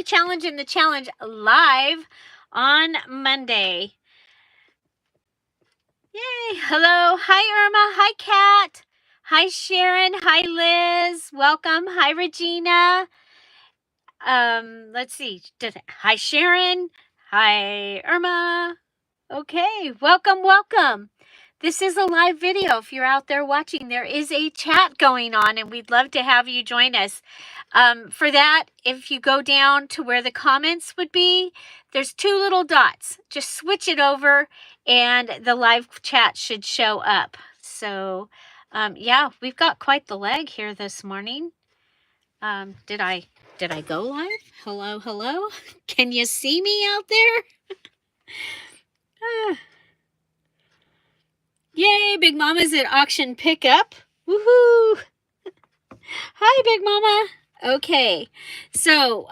Challenge in the Challenge live on Monday. Yay. Hello. Hi, Irma. Hi, Kat. Hi, Sharon. Hi, Liz. Welcome. Hi, Regina. Let's see. Hi, Sharon. Hi, Irma. Okay. Welcome, welcome. This is a live video. If you're out there watching, there is a chat going on, and we'd love to have you join us. For that, if you go down to where the comments would be, there's two little dots. Just switch it over, and the live chat should show up. So, yeah, we've got quite the lag here this morning. Did I go live? Hello, hello. Can you see me out there? Yay, Big Mama's at auction pickup. Woohoo! Hi, Big Mama. Okay, so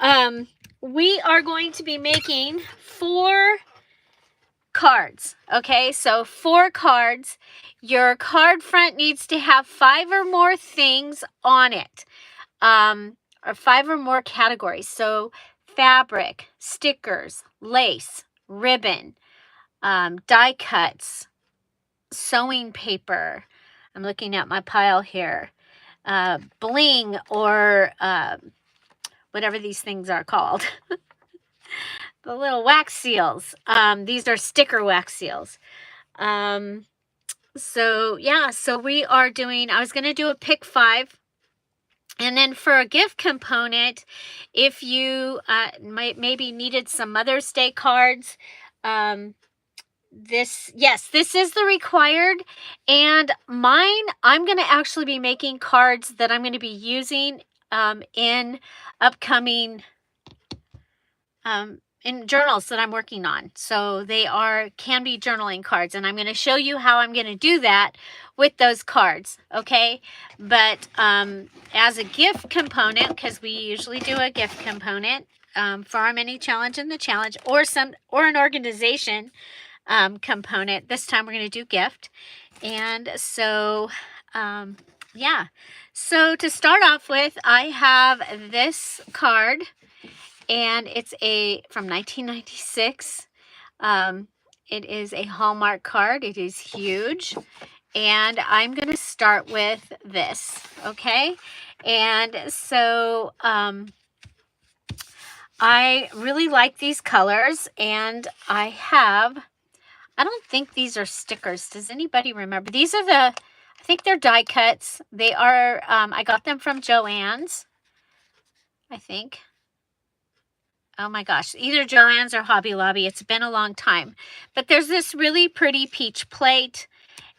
we are going to be making 4 cards. Okay, so 4 cards. Your card front needs to have 5 or more things on it, or 5 or more categories. So fabric, stickers, lace, ribbon, die cuts, sewing paper. I'm looking at my pile here. Bling, or whatever these things are called. The little wax seals. These are sticker wax seals. So yeah, so we are doing, I was going to do a pick 5. And then for a gift component, if you maybe needed some Mother's Day cards, this is the required, and mine, I'm going to actually be making cards that I'm going to be using in upcoming in journals that I'm working on. So they can be journaling cards, and I'm going to show you how I'm going to do that with those cards, okay? But as a gift component, because we usually do a gift component for our mini challenge and the challenge, or an organization component. This time we're going to do gift. And so yeah, so to start off with, I have this card, and it's from 1996. It is a Hallmark card. It is huge, and I'm going to start with this, okay? And so I really like these colors, and I don't think these are stickers. Does anybody remember? These are I think they're die cuts. They are, I got them from Joann's, I think. Oh my gosh, either Joann's or Hobby Lobby. It's been a long time. But there's this really pretty peach plate,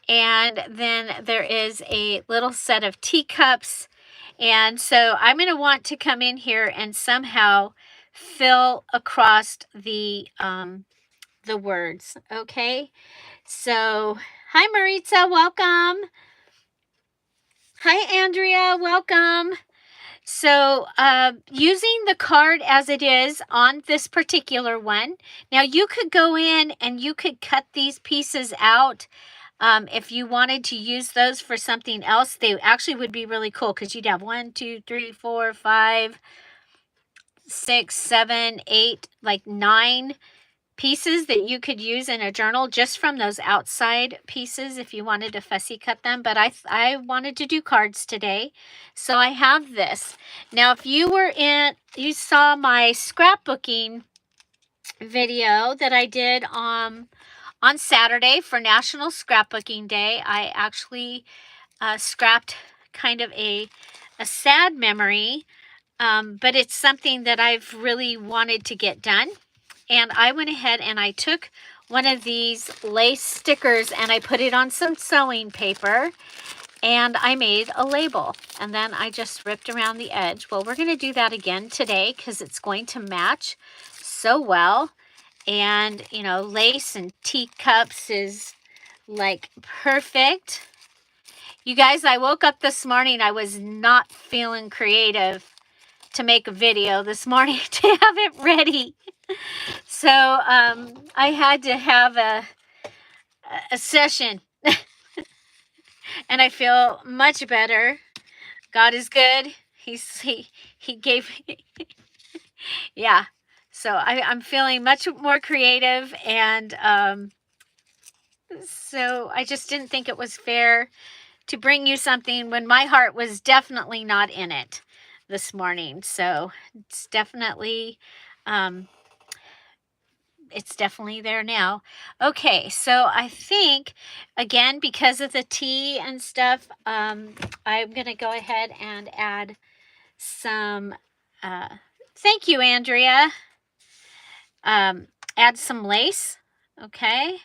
and then there is a little set of teacups. And so I'm going to want to come in here and somehow fill across the words, okay? So, hi Maritza, welcome. Hi Andrea, welcome. So, using the card as it is on this particular one, now you could go in and you could cut these pieces out if you wanted to use those for something else. They actually would be really cool, because you'd have 1, 2, 3, 4, 5, 6, 7, 8, like 9 pieces that you could use in a journal just from those outside pieces if you wanted to fussy cut them. But I wanted to do cards today, so I have this. Now, if you saw my scrapbooking video that I did on Saturday for National Scrapbooking Day. I actually scrapped kind of a sad memory, but it's something that I've really wanted to get done. And I went ahead and I took one of these lace stickers and I put it on some sewing paper, and I made a label, and then I just ripped around the edge. Well, we're going to do that again today because it's going to match so well. And, you know, lace and teacups is like perfect. You guys, I woke up this morning, I was not feeling creative to make a video this morning to have it ready. So I had to have a session, and I feel much better. God is good. He gave Yeah. So I'm feeling much more creative, and so I just didn't think it was fair to bring you something when my heart was definitely not in it this morning. So um, it's definitely there now. Okay, so I think, again, because of the tea and stuff, I'm going to go ahead and add some, uh, thank you, Andrea. Add some lace, okay?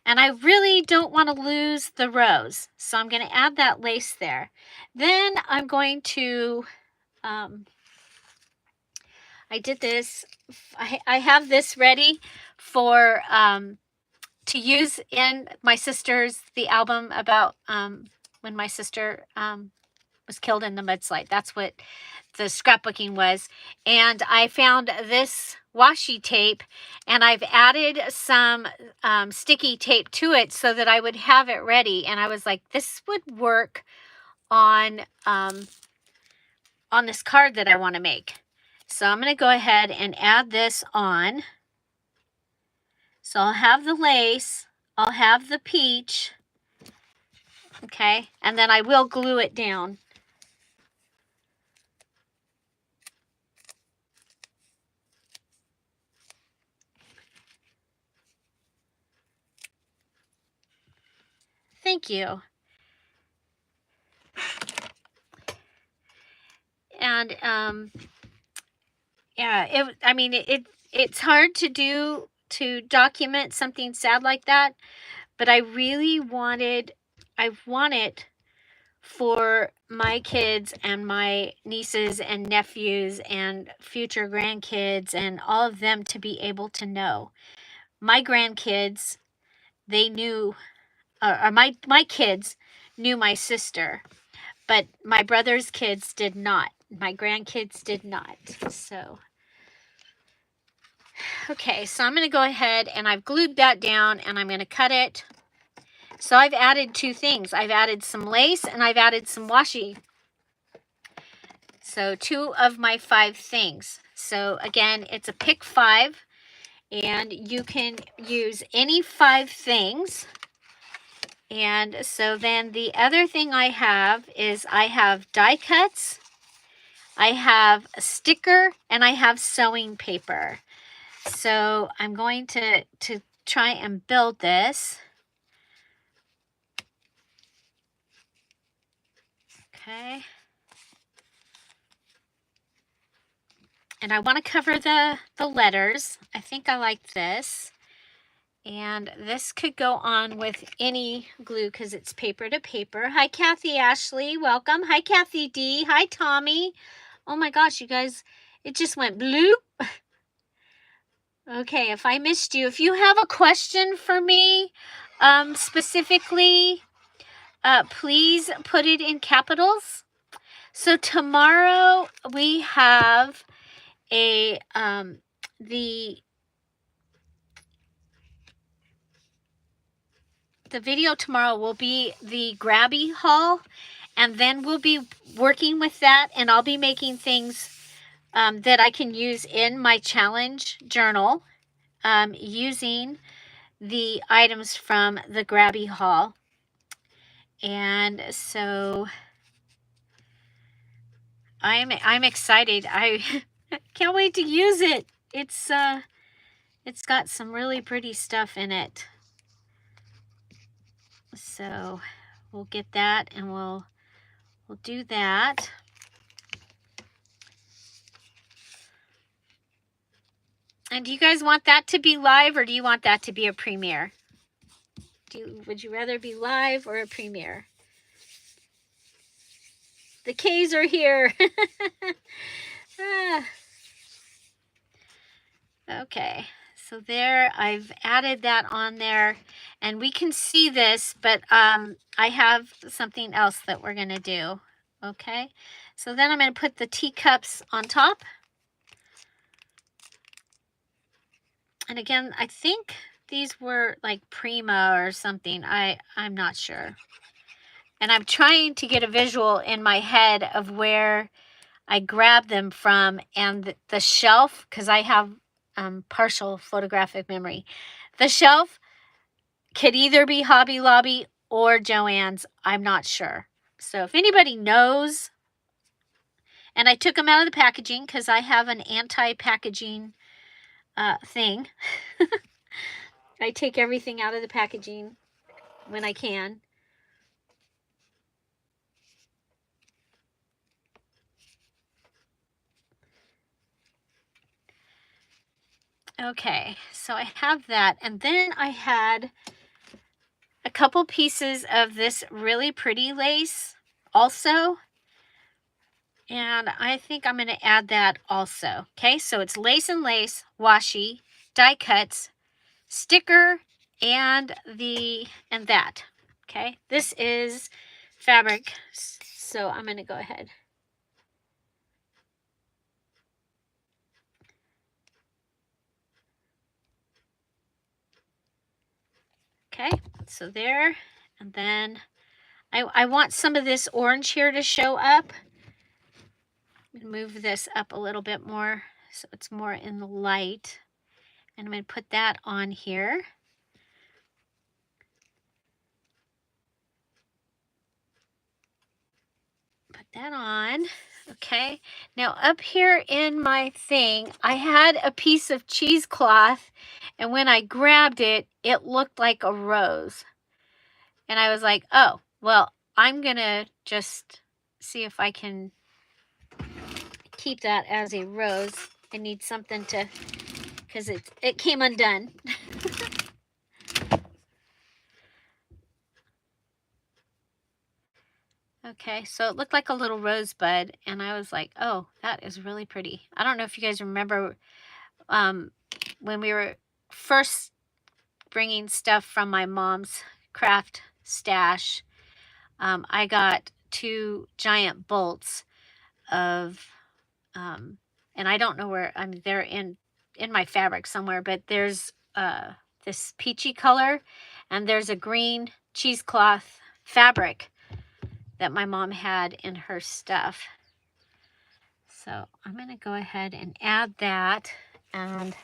And I really don't want to lose the rose, so I'm going to add that lace there. Then I'm going to, I did this, I have this ready for, to use in my sister's, the album about when my sister was killed in the mudslide. That's what the scrapbooking was. And I found this washi tape, and I've added some sticky tape to it so that I would have it ready. And I was like, this would work on this card that I want to make. So I'm going to go ahead and add this on. So I'll have the lace, I'll have the peach, okay, and then I will glue it down. Thank you. And yeah, I mean, it's hard to do, to document something sad like that, but I really wanted, I want it for my kids and my nieces and nephews and future grandkids and all of them to be able to know. My grandkids, they knew, or my kids knew my sister, but my brother's kids did not. My grandkids did not. So okay, so I'm going to go ahead and I've glued that down, and I'm going to cut it. So I've added two things. I've added some lace and I've added some washi. So 2 of my 5 things. So again, it's a pick 5, and you can use any 5 things. And so then the other thing I have is I have die cuts, I have a sticker, and I have sewing paper. So I'm going to try and build this. Okay. And I want to cover the letters. I think I like this. And this could go on with any glue because it's paper to paper. Hi, Kathy Ashley. Welcome. Hi, Kathy D. Hi, Tommy. Oh my gosh, you guys, it just went bloop. Okay, if I missed you, if you have a question for me specifically, please put it in capitals. So tomorrow we have a the video tomorrow will be the Grabby haul, and then we'll be working with that, and I'll be making things that I can use in my challenge journal using the items from the Grabby haul. And so I'm excited. I can't wait to use it. It's got some really pretty stuff in it. So we'll get that, and we'll do that. And do you guys want that to be live, or do you want that to be a premiere? Would you rather be live or a premiere? The K's are here. Okay, so there, I've added that on there, and we can see this, but I have something else that we're going to do. Okay, so then I'm going to put the teacups on top. And again, I think these were like Prima or something. I'm not sure. And I'm trying to get a visual in my head of where I grabbed them from, and the shelf, because I have partial photographic memory, the shelf could either be Hobby Lobby or Joann's. I'm not sure. So if anybody knows, and I took them out of the packaging because I have an anti-packaging thing. I take everything out of the packaging when I can. Okay, so I have that. And then I had a couple pieces of this really pretty lace also. And I think I'm going to add that also. Okay, so it's lace and lace, washi, die cuts, sticker, and that. Okay, this is fabric. So I'm going to go ahead. Okay, so there, and then I want some of this orange here to show up. Move this up a little bit more so it's more in the light. And I'm going to put that on here. Put that on. Okay. Now up here in my thing, I had a piece of cheesecloth, and when I grabbed it, it looked like a rose. And I was like, oh, well, I'm going to just see if I can keep that as a rose. I need something to, because it came undone. Okay, so it looked like a little rosebud, and I was like, oh, that is really pretty. I don't know if you guys remember when we were first bringing stuff from my mom's craft stash. I got 2 giant bolts of, and I don't know where, I mean, they're in my fabric somewhere, but there's this peachy color, and there's a green cheesecloth fabric that my mom had in her stuff. So I'm going to go ahead and add that. And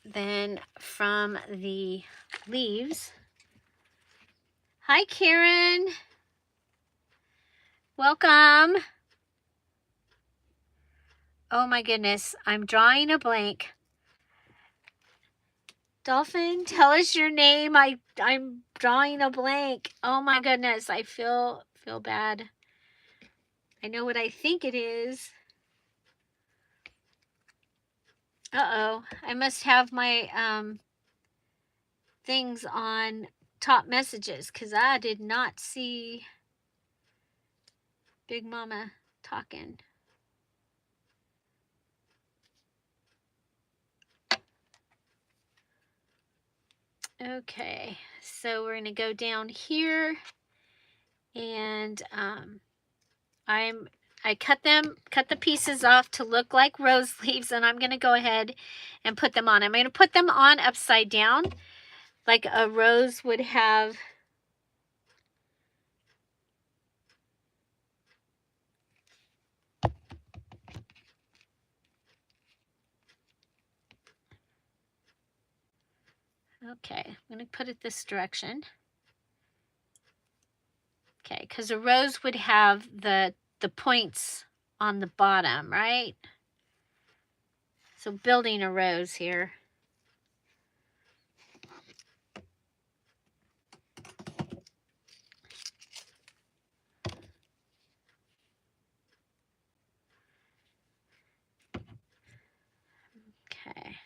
then from the leaves, hi Karen, welcome. Oh my goodness, I'm drawing a blank. Dolphin, tell us your name. I'm drawing a blank. Oh my goodness, I feel bad. I know what I think it is. Uh-oh, I must have my things on top messages, because I did not see Big Mama talking. Okay, so we're going to go down here, and I cut the pieces off to look like rose leaves, and I'm going to go ahead and put them on. I'm going to put them on upside down, like a rose would have. Okay, I'm going to put it this direction. Okay, because a rose would have the points on the bottom, right? So building a rose here. Okay.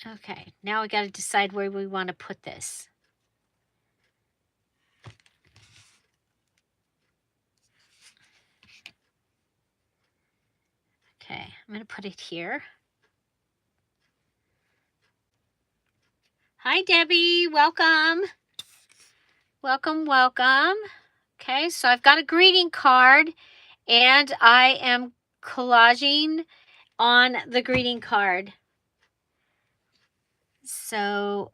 Okay, now we got to decide where we want to put this. Okay, I'm going to put it here. Hi, Debbie. Welcome. Welcome, welcome. Okay, so I've got a greeting card, and I am collaging on the greeting card. So,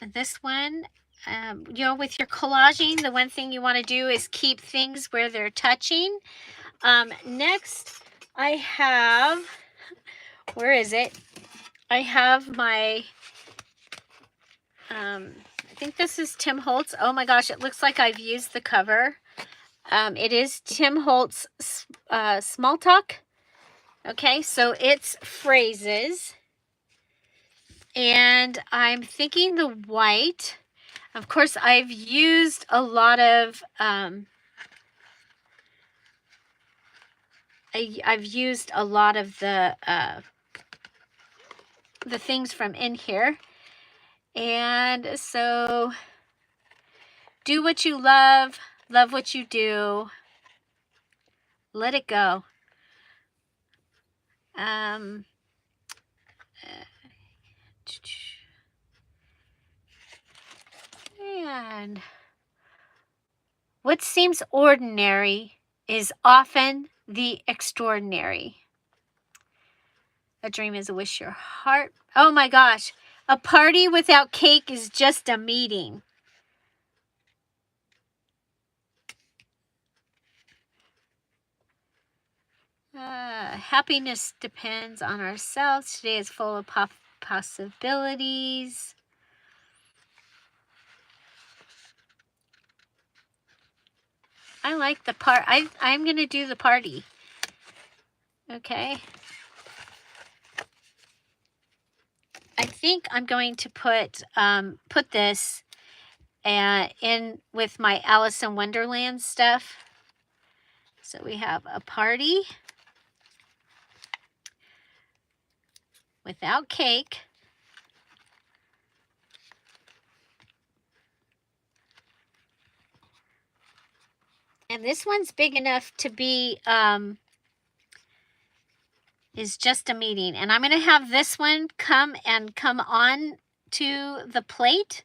this one, you know, with your collaging, the one thing you want to do is keep things where they're touching. Next, I have, where is it? I have my, I think this is Tim Holtz. Oh my gosh, it looks like I've used the cover. It is Tim Holtz Small Talk. Okay, so it's phrases. And I'm thinking the white. Of course, I've used a lot of, I've used a lot of the things from in here. And so, do what you love what you do, let it go. And what seems ordinary is often the extraordinary. A dream is a wish your heart. Oh my gosh. A party without cake is just a meeting. Happiness depends on ourselves. Today is full of possibilities. I like the part. I'm going to do the party. Okay. I think I'm going to put this in with my Alice in Wonderland stuff. So we have a party without cake. And this one's big enough to be, is just a meeting. And I'm going to have this one come on to the plate.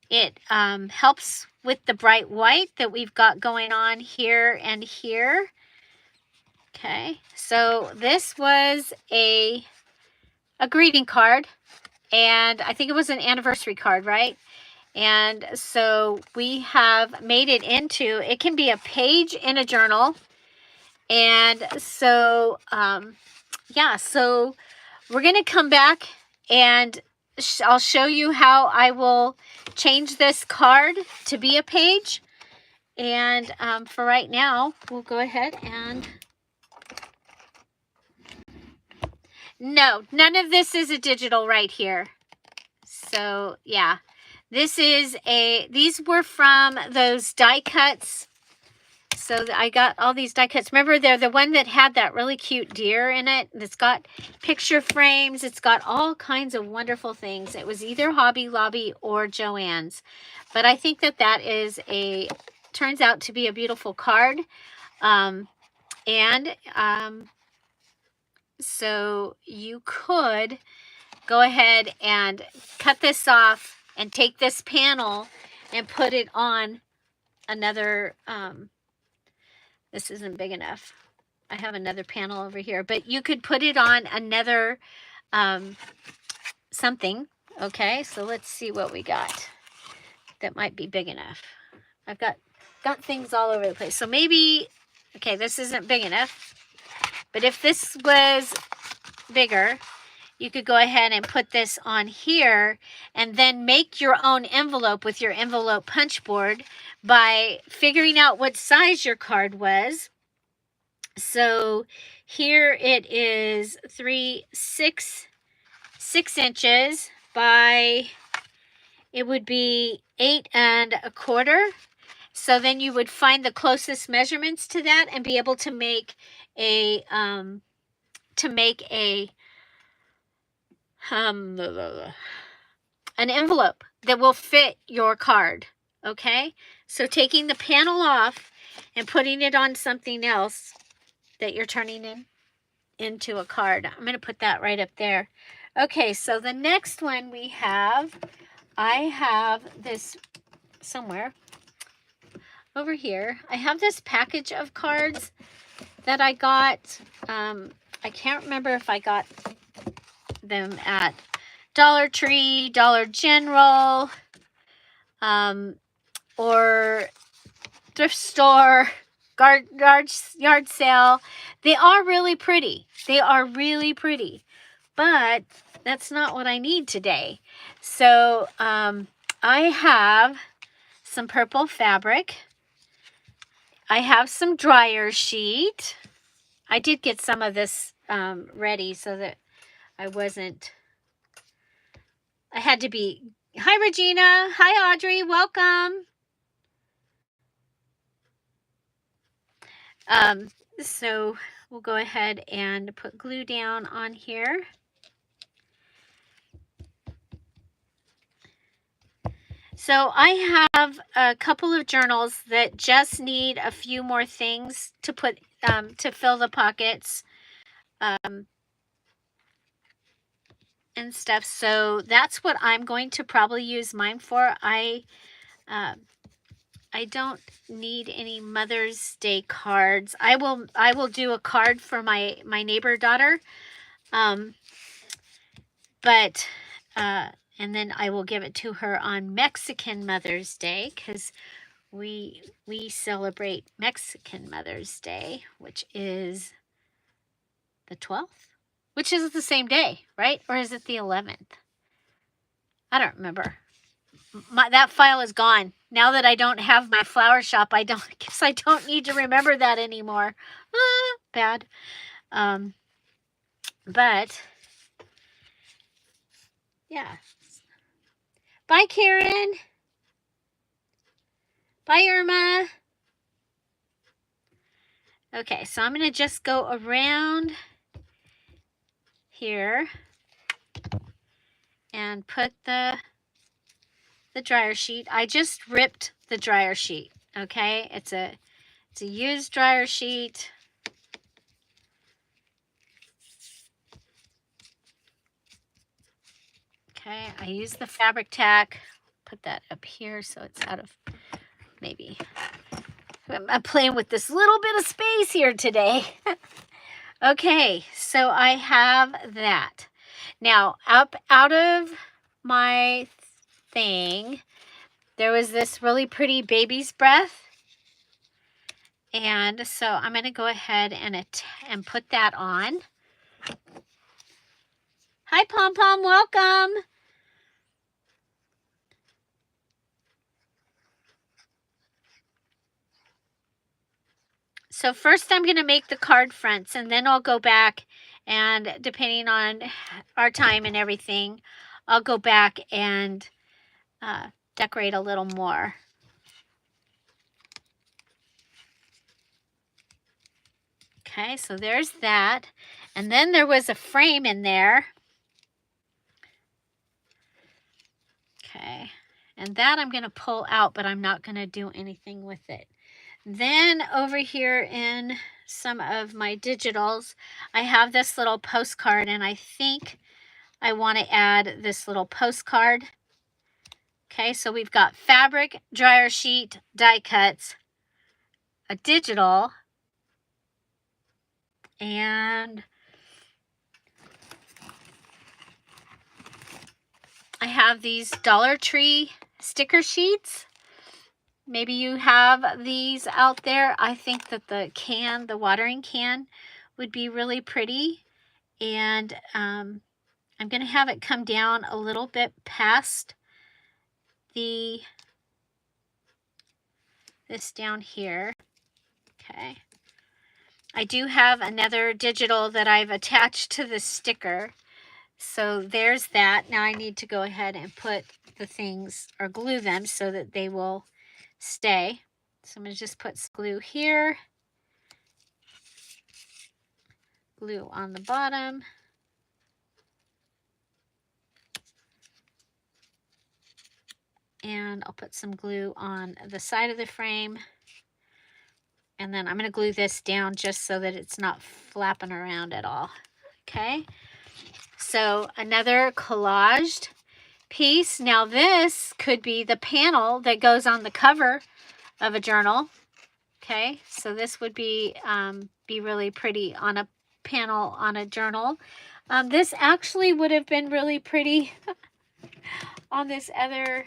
It helps with the bright white that we've got going on here and here. Okay, so this was a greeting card. And I think it was an anniversary card, right? And so we have made it into, it can be a page in a journal. And so, yeah, so we're going to come back and I'll show you how I will change this card to be a page. And for right now, we'll go ahead and... No, none of this is a digital right here. So, yeah. This is these were from those die cuts. So I got all these die cuts. Remember, they're the one that had that really cute deer in it. It's got picture frames. It's got all kinds of wonderful things. It was either Hobby Lobby or Joann's. But I think that is turns out to be a beautiful card. So you could go ahead and cut this off and take this panel and put it on another, this isn't big enough. I have another panel over here, but you could put it on another something. Okay, so let's see what we got that might be big enough. I've got things all over the place. So maybe, okay, this isn't big enough, but if this was bigger, you could go ahead and put this on here and then make your own envelope with your envelope punch board by figuring out what size your card was. So here it is 6 inches by, it would be 8 1/4. So then you would find the closest measurements to that and be able to make a, an envelope that will fit your card. Okay, so taking the panel off and putting it on something else that you're turning into a card. I'm going to put that right up there. Okay, so the next one we have, I have this somewhere over here. I have this package of cards that I got. I can't remember if I got them at Dollar Tree, Dollar General, or thrift store, yard sale. They are really pretty. They are really pretty, but that's not what I need today. So I have some purple fabric. I have some dryer sheet. I did get some of this ready so that I had to be. Hi, Regina. Hi, Audrey. Welcome. So we'll go ahead and put glue down on here. So I have a couple of journals that just need a few more things to put to fill the pockets and stuff. So that's what I'm going to probably use mine for. I don't need any Mother's Day cards. I will do a card for my neighbor daughter, but and then I will give it to her on Mexican Mother's Day, because we celebrate Mexican Mother's Day, which is the 12th, which is the same day, right? Or is it the 11th? I don't remember. That file is gone. Now that I don't have my flower shop, I guess I don't need to remember that anymore. Bad. But yeah. Bye, Karen. Bye, Irma. Okay, so I'm going to just go around here and put the dryer sheet. I just ripped the dryer sheet. Okay, it's a used dryer sheet. Okay, I use the fabric tack. Put that up here so it's out of, maybe. I'm playing with this little bit of space here today. Okay, so I have that. Now, out of my thing, there was this really pretty baby's breath. And so I'm going to go ahead and put that on. Hi, Pom Pom, welcome. So first I'm going to make the card fronts, and then I'll go back, and depending on our time and everything, I'll go back and decorate a little more. Okay, so there's that. And then there was a frame in there. Okay, and that I'm going to pull out, but I'm not going to do anything with it. Then over here in some of my digitals, I have this little postcard, and I think I want to add this little postcard. Okay, so we've got fabric, dryer sheet, die cuts, a digital, and I have these Dollar Tree sticker sheets. Maybe you have these out there. I think that the watering can would be really pretty. And I'm going to have it come down a little bit past this down here. Okay. I do have another digital that I've attached to the sticker. So there's that. Now I need to go ahead and put the things, or glue them so that they will stay. So I'm going to just put glue here, glue on the bottom, and I'll put some glue on the side of the frame. And then I'm going to glue this down just so that it's not flapping around at all. Okay. So another collaged piece. Now this could be the panel that goes on the cover of a journal. Okay. So this would be really pretty on a panel on a journal. This actually would have been really pretty on this other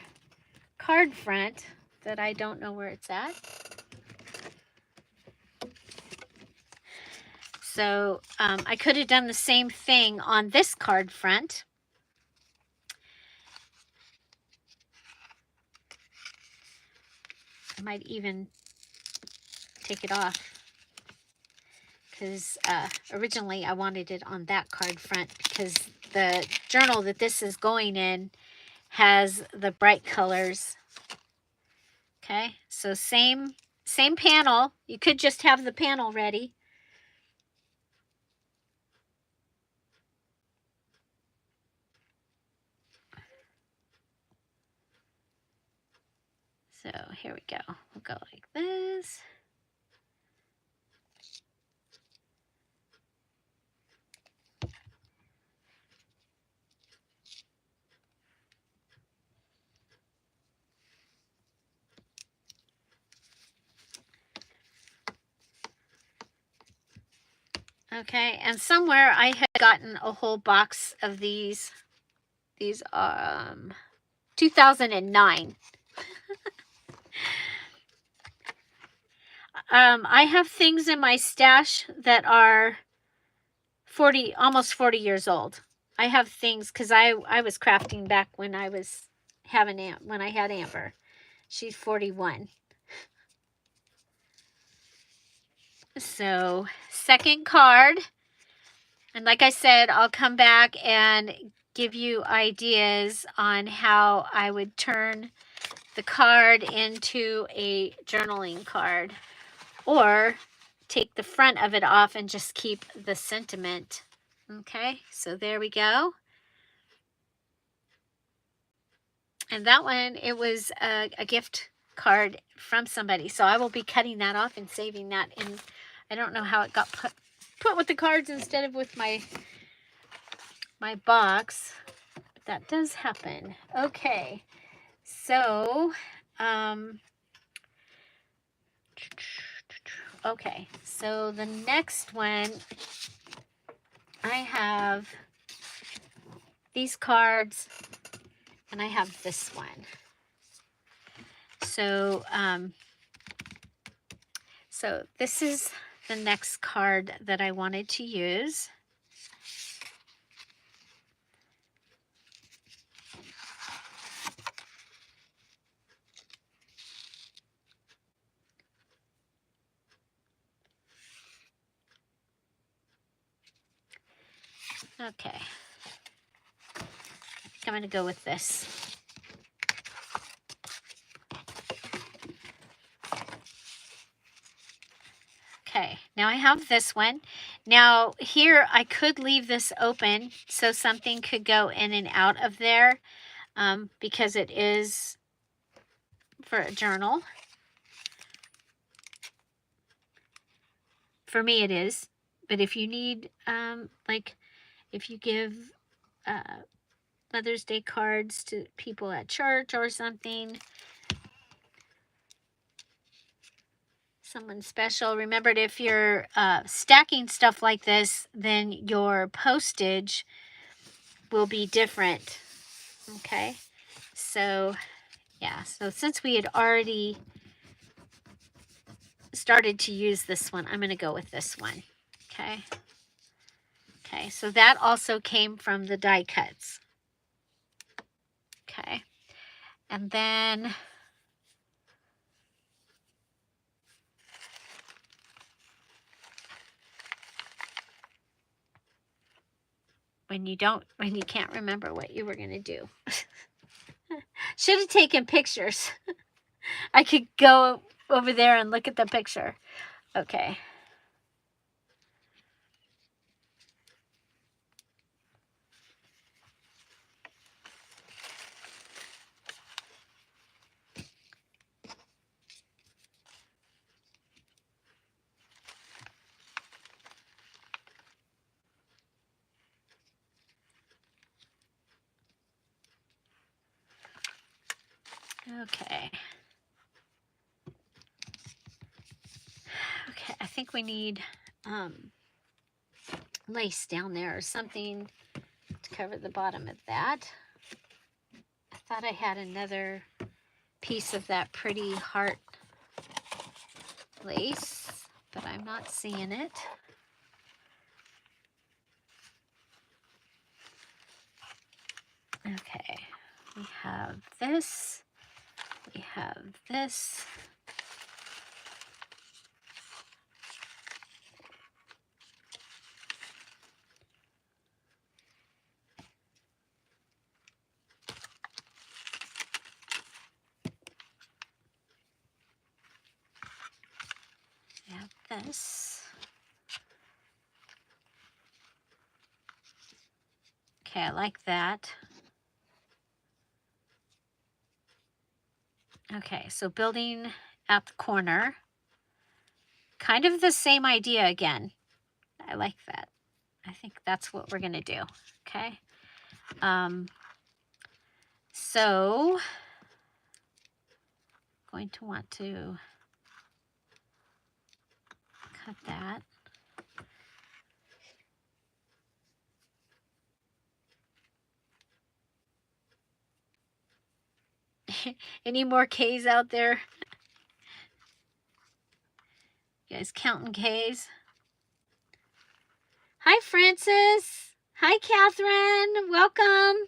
card front that I don't know where it's at. So I could have done the same thing on this card front. I might even take it off because originally I wanted it on that card front because the journal that this is going in has the bright colors. Okay, so same panel. You could just have the panel ready. So here we go. We'll go like this. Okay, and somewhere I had gotten a whole box of these 2009. I have things in my stash that are almost 40 years old. I have things because I was crafting back when I was when I had Amber. She's 41. So second card, and like I said, I'll come back and give you ideas on how I would turn the card into a journaling card, or take the front of it off and just keep the sentiment. Okay, so there we go. And that one, it was a gift card from somebody, so I will be cutting that off and saving that in. I don't know how it got put with the cards instead of with my box, but that does happen. Okay, so okay, so the next one, I have these cards and I have this one. So so this is the next card that I wanted to use. Okay, I think I'm going to go with this. Okay, now I have this one. Now here I could leave this open so something could go in and out of there because it is for a journal. For me it is, but if you need, like if you give Mother's Day cards to people at church or something, someone special, remember, if you're stacking stuff like this, then your postage will be different. Okay, so yeah, so since we had already started to use this one, I'm going to go with this one. Okay, okay, so that also came from the die cuts. Okay, and then when you can't remember what you were going to do. Should have taken pictures. I could go over there and look at the picture. Okay. Okay. Okay, I think we need lace down there or something to cover the bottom of that. I thought I had another piece of that pretty heart lace, but I'm not seeing it. Okay, we have this, we have this. We have this. Okay, I like that. Okay, so building at the corner. Kind of the same idea again. I like that. I think that's what we're going to do. Okay. So going to want to cut that. Any more K's out there? You guys counting K's? Hi, Francis. Hi, Catherine. Welcome.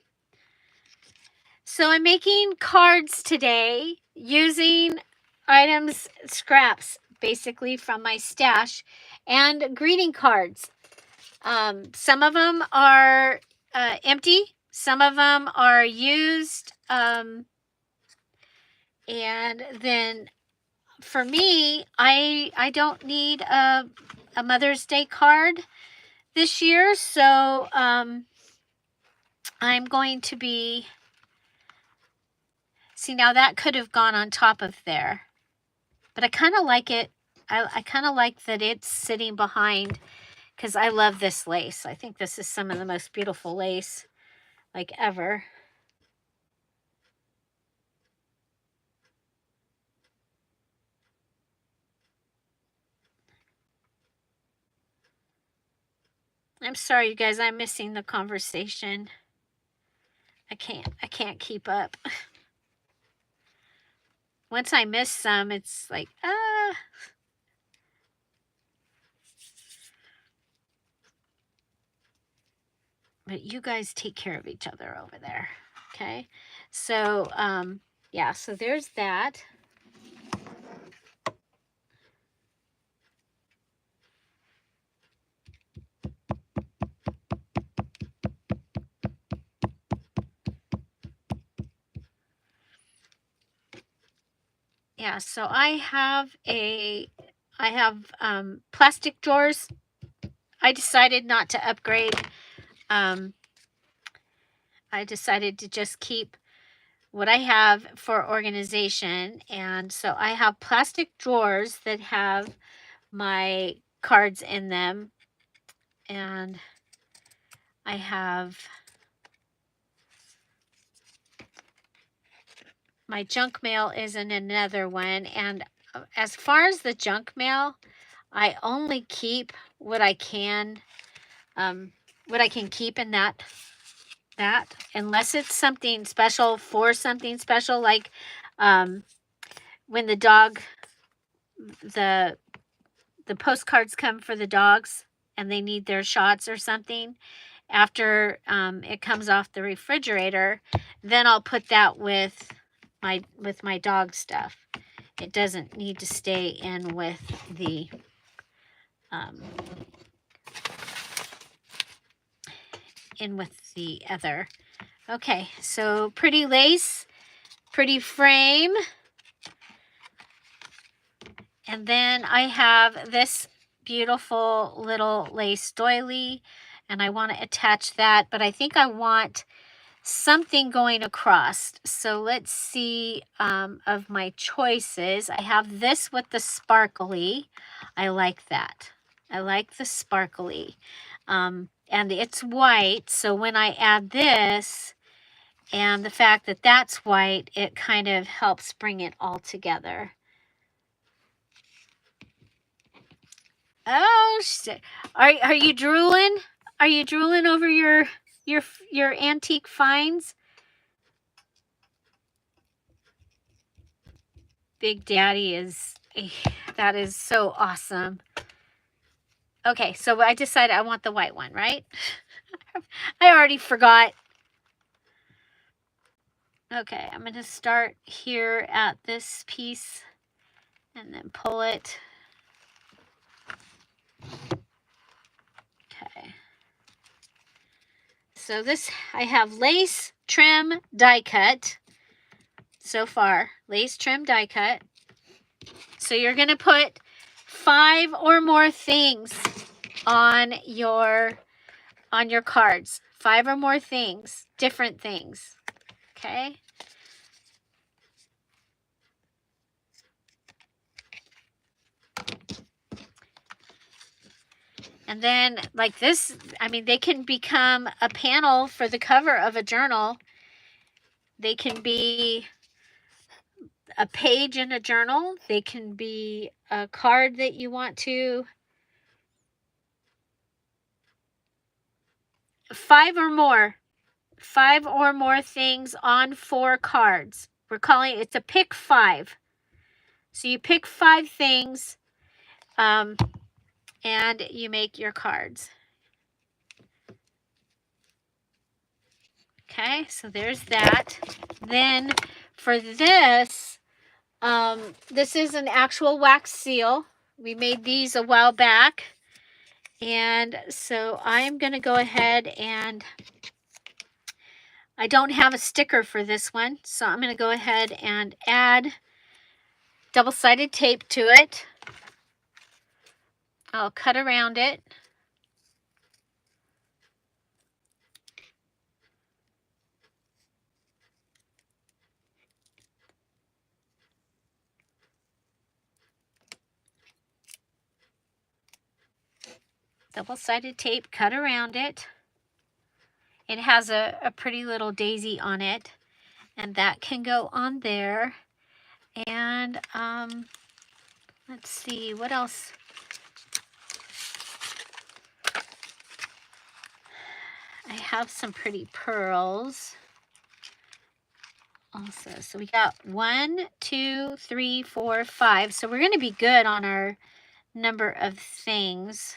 So I'm making cards today using items, scraps, basically from my stash, and greeting cards. Some of them are empty. Some of them are used. And then for me, I don't need a Mother's Day card this year. So I'm going to be... See, now that could have gone on top of there. But I kind of like it. I kind of like that it's sitting behind, because I love this lace. I think this is some of the most beautiful lace like ever. I'm sorry, you guys, I'm missing the conversation. I can't keep up. Once I miss some, it's like, But you guys take care of each other over there. Okay. So, yeah, so there's that. Yeah, so I have plastic drawers. I decided not to upgrade. I decided to just keep what I have for organization. And so I have plastic drawers that have my cards in them. And I have my junk mail is in another one. And as far as the junk mail, I only keep what I can keep in that, unless it's something special for something special, like when the dog, the postcards come for the dogs and they need their shots or something. After it comes off the refrigerator, then I'll put that with my dog stuff. It doesn't need to stay in with the other. Okay, so pretty lace, pretty frame. And then I have this beautiful little lace doily, and I want to attach that, but I think I want something going across. So let's see, of my choices. I have this with the sparkly. I like that. I like the sparkly. And it's white, so when I add this and the fact that that's white, it kind of helps bring it all together. Oh, Oh, are you drooling? Are you drooling over your antique finds? Big Daddy is, that is so awesome. Okay, so I decided I want the white one, right? I already forgot. Okay, I'm going to start here at this piece and then pull it. Okay. So this, I have lace, trim, die cut. So far, lace, trim, die cut. So you're going to put 5 or more things on your cards. 5 or more things, different things. Okay? And then like this, I mean, they can become a panel for the cover of a journal. They can be a page in a journal. They can be a card that you want to. 5 or more. 5 or more things on 4 cards. We're calling it, it's a pick 5. So you pick 5 things and you make your cards. Okay, so there's that. Then for this, this is an actual wax seal. We made these a while back. And so I'm going to go ahead and I don't have a sticker for this one. So I'm going to go ahead and add double-sided tape to it. I'll cut around it. Double-sided tape, cut around it. It has a pretty little daisy on it, and that can go on there. And let's see, what else? I have some pretty pearls also. So we got 1, 2, 3, 4, 5. So we're going to be good on our number of things.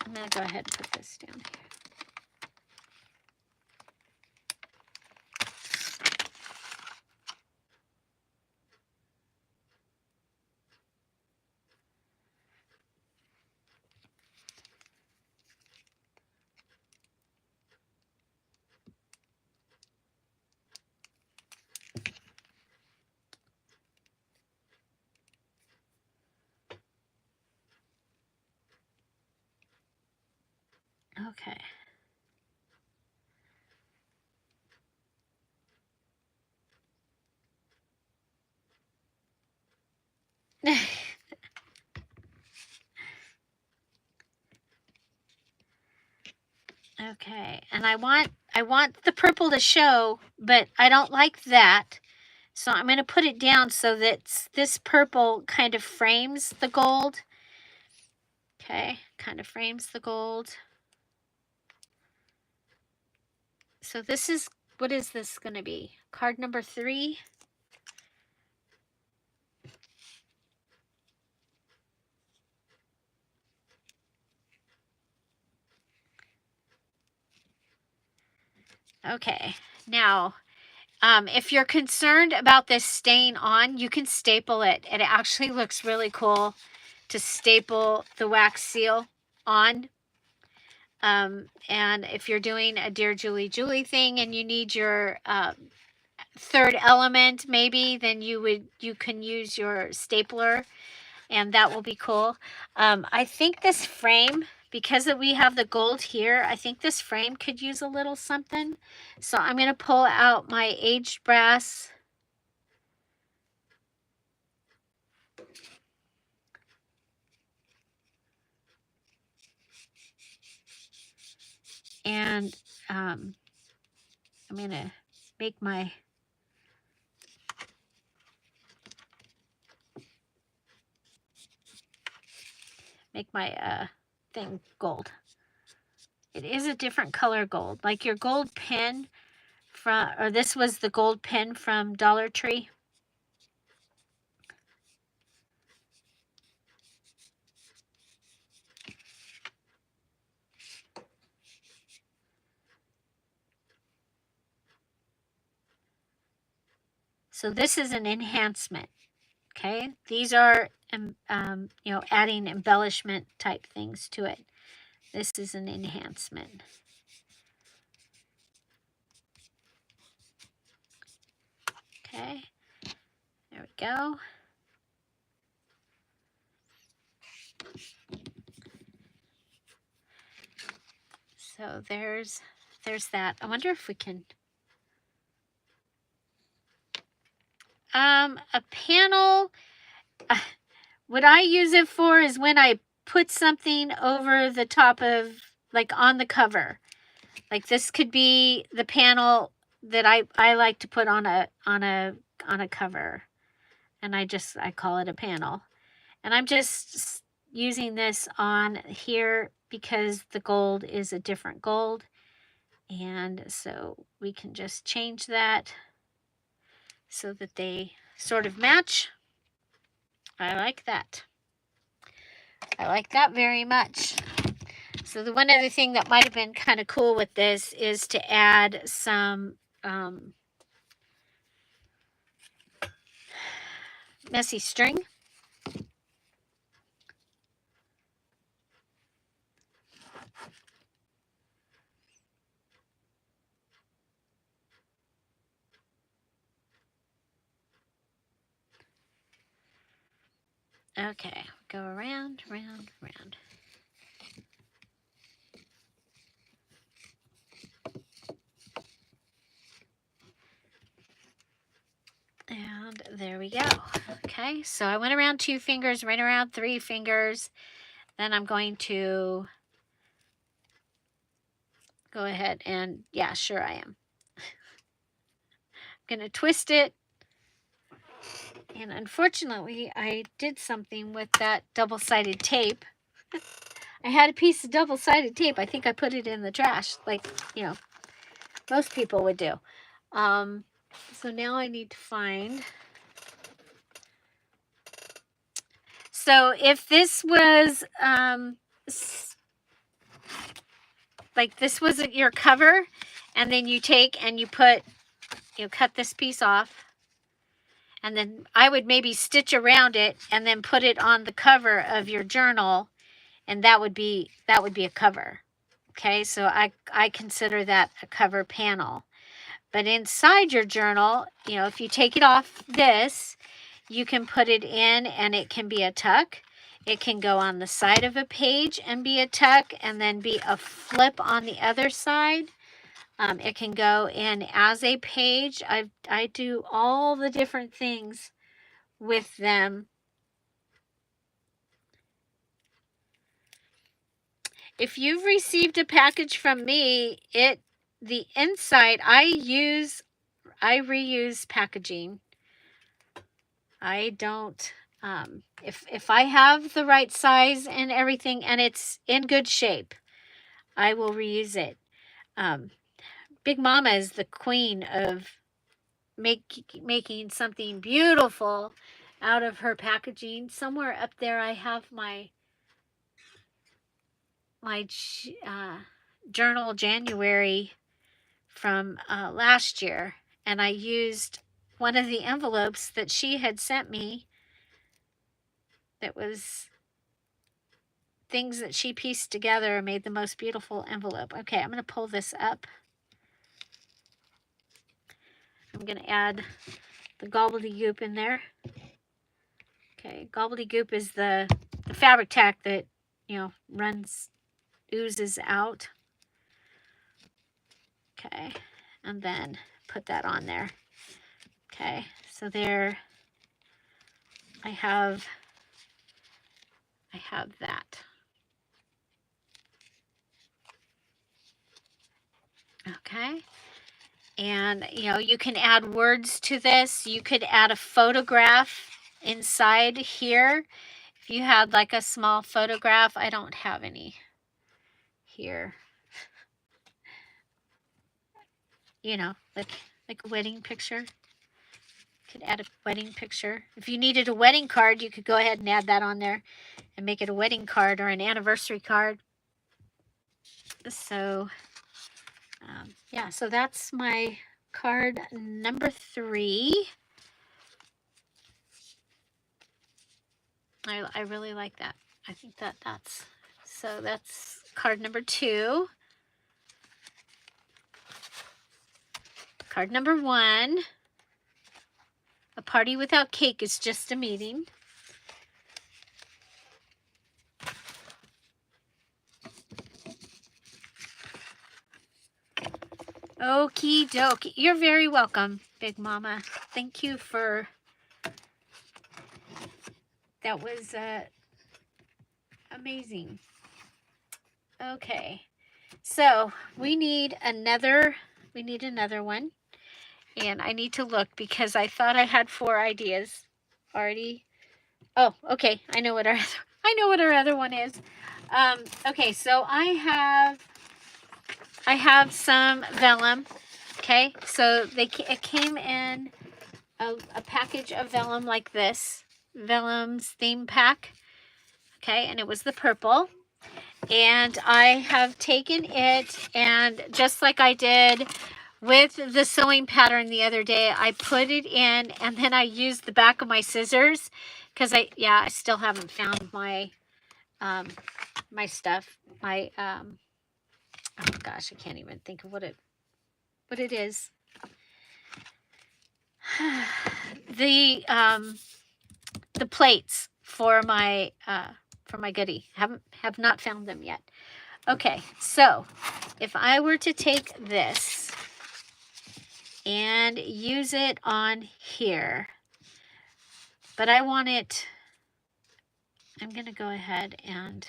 I'm going to go ahead and put this down here. Okay. Okay, and I want the purple to show, but I don't like that. So I'm going to put it down so that this purple kind of frames the gold. Okay, kind of frames the gold. So this is, what is this going to be? Card number 3. Okay, now, if you're concerned about this staying on, you can staple it. It actually looks really cool to staple the wax seal on. And if you're doing a Dear Julie Julie thing and you need your third element, maybe, then you can use your stapler, and that will be cool. I think this frame, because we have the gold here, I think this frame could use a little something. So I'm going to pull out my aged brass. And I'm going to make my make my thing gold. It is a different color gold, like your gold pen from, or this was the gold pen from Dollar Tree. So this is an enhancement. Okay, these are you know, adding embellishment type things to it. This is an enhancement. Okay, there we go. So there's that. I wonder if we can a panel. What I use it for is when I put something over the top of, like on the cover. Like this could be the panel that I like to put on a cover, and I call it a panel. And I'm just using this on here because the gold is a different gold, and so we can just change that so that they sort of match. I like that. I like that very much. So the one other thing that might have been kind of cool with this is to add some messy string. Okay, go around, round, round. And there we go. Okay, so I went around 2 fingers, went around 3 fingers. Then I'm going to go ahead and, yeah, sure I am. I'm going to twist it. And unfortunately, I did something with that double-sided tape. I had a piece of double-sided tape. I think I put it in the trash, like, you know, most people would do. So now I need to find. So if this was like this was your cover, and then you take and you put, you know, cut this piece off, and then I would maybe stitch around it and then put it on the cover of your journal, and that would be a cover. Okay, so I consider that a cover panel. But inside your journal, you know, if you take it off this, you can put it in and it can be a tuck. It can go on the side of a page and be a tuck, and then be a flip on the other side. It can go in as a page. I do all the different things with them. If you've received a package from me, the inside, I reuse packaging. I don't, if I have the right size and everything and it's in good shape, I will reuse it. Big Mama is the queen of making something beautiful out of her packaging. Somewhere up there I have my journal January from last year, and I used one of the envelopes that she had sent me that was things that she pieced together and made the most beautiful envelope. Okay, I'm going to pull this up. I'm going to add the gobbledygook in there. Okay, gobbledygook is the fabric tack that, you know, oozes out. Okay, and then put that on there. Okay, so there I have that. Okay, and you know, you can add words to this. You could add a photograph inside here. If you had like a small photograph, I don't have any here. You know, like a wedding picture. Could add a wedding picture. If you needed a wedding card, you could go ahead and add that on there and make it a wedding card or an anniversary card. So, yeah, so that's my card number 3. I really like that. I think that's card number 2. Card number 1. A party without cake is just a meeting. Okie dokie. You're very welcome, Big Mama. Thank you for... That was amazing. Okay. So we need another one. And I need to look because I thought I had 4 ideas already. Oh, okay. I know what our other one is. Okay, so I have some vellum. Okay, so it came in a package of vellum like this, vellum's theme pack. Okay, and it was the purple. And I have taken it, and just like I did with the sewing pattern the other day, I put it in, and then I used the back of my scissors because I still haven't found my my stuff. My oh gosh, I can't even think of what it is. The plates for my goodie. Have not found them yet. Okay, so if I were to take this and use it on here, but I want it, I'm going to go ahead and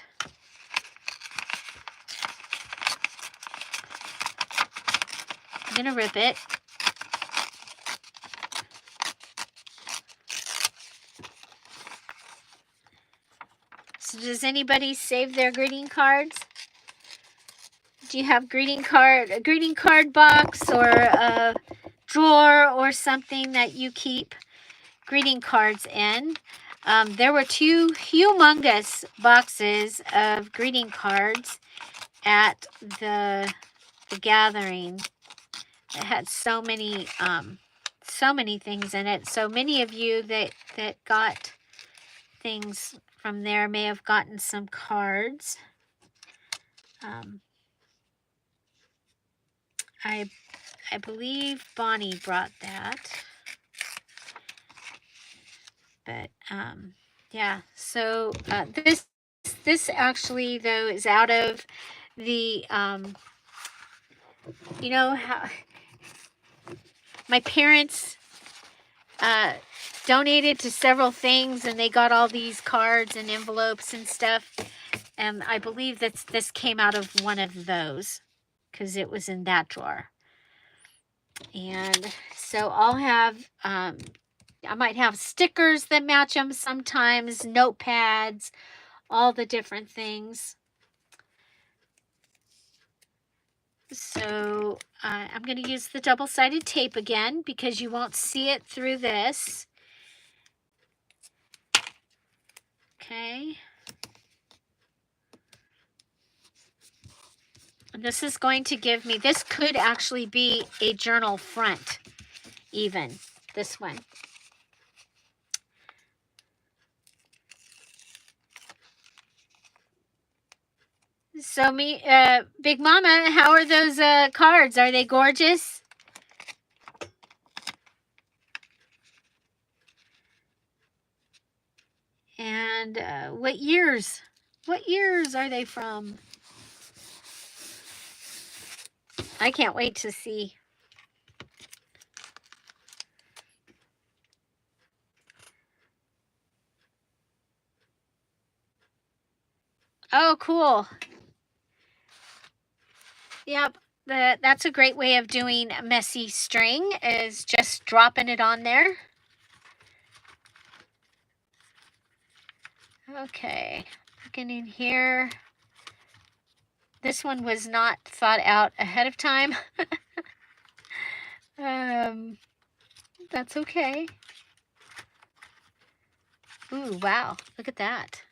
I'm going to rip it. So does anybody save their greeting cards? Do you have a greeting card box or a drawer or something that you keep greeting cards in? There were 2 humongous boxes of greeting cards at the gathering. It had so many things in it. So many of you that got things from there may have gotten some cards. I believe Bonnie brought that. But yeah, so this actually though is out of the you know how my parents donated to several things, and they got all these cards and envelopes and stuff, and I believe this came out of one of those because it was in that drawer. And so I'll have I might have stickers that match them sometimes, notepads, all the different things. So I'm going to use the double-sided tape again because you won't see it through this. Okay. And this is going to give me, this could actually be a journal front, even, this one. So Big Mama, how are those cards? Are they gorgeous? And what years? What years are they from? I can't wait to see. Oh, cool. Yep, that's a great way of doing messy string, is just dropping it on there. Okay, looking in here. This one was not thought out ahead of time. That's okay. Ooh, wow, look at that.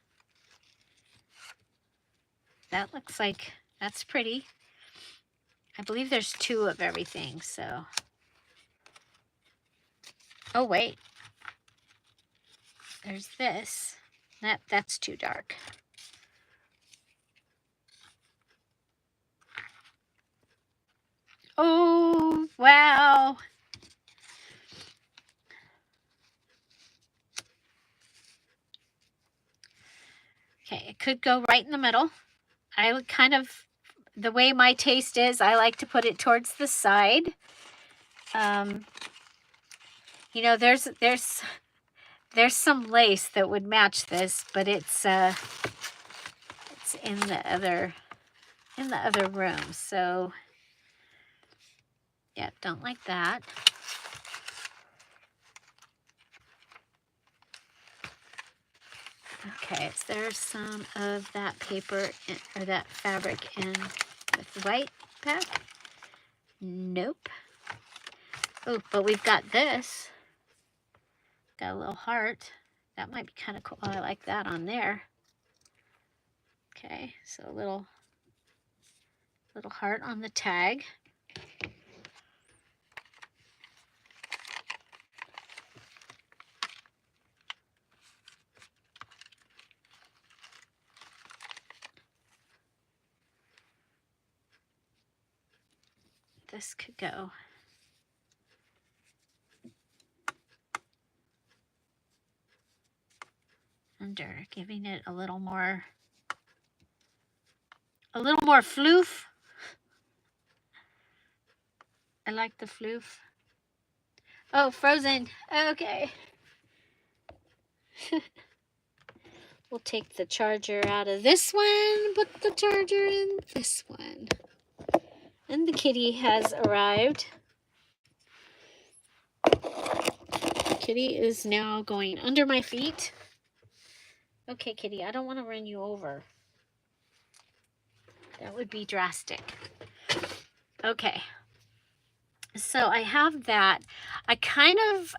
That looks like, that's pretty. I believe there's 2 of everything, so. Oh, wait. There's this. That's too dark. Oh, wow. Okay, it could go right in the middle. I would kind of, the way my taste is, I like to put it towards the side. You know, there's some lace that would match this, but it's in the other room. So yeah, don't like that. Okay, so there's some of that paper or that fabric in with the white pack. Nope. Oh, but we've got this. Got a little heart. That might be kind of cool. Oh, I like that on there. Okay, so a little heart on the tag. This could go under, giving it a little more floof. I like the floof. Oh, frozen. Okay. We'll take the charger out of this one, put the charger in this one. And the kitty has arrived. Kitty is now going under my feet. Okay, Kitty, I don't want to run you over. That would be drastic. Okay. So I have that. I kind of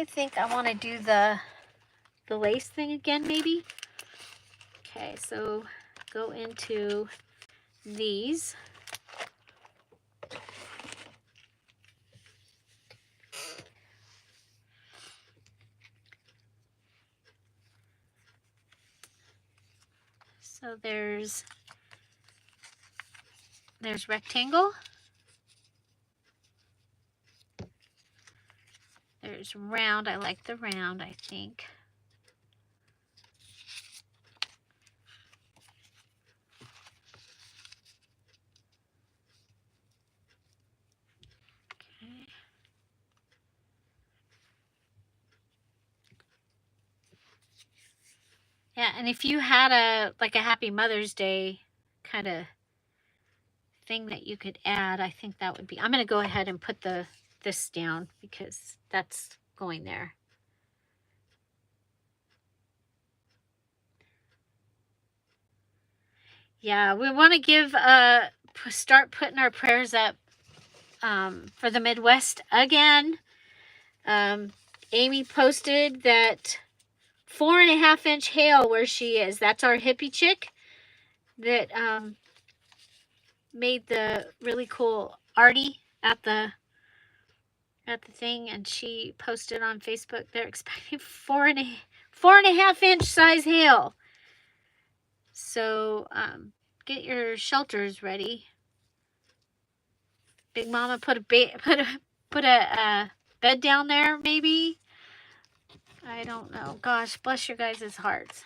think I want to do the lace thing again, maybe. Okay, so go into these. So there's rectangle. There's round. I like the round, I think. Okay. Yeah, and if you had a Happy Mother's Day kind of thing that you could add, I think that would be. I'm going to go ahead and put this down because that's going there. Yeah, we want to give start putting our prayers up for the Midwest again. Amy posted that 4.5-inch hail where she is. That's our hippie chick that made the really cool arty at the thing, and she posted on Facebook they're expecting 4.5-inch size hail. So get your shelters ready. Big Mama put a bed down there, maybe. I don't know. Gosh, bless your guys' hearts.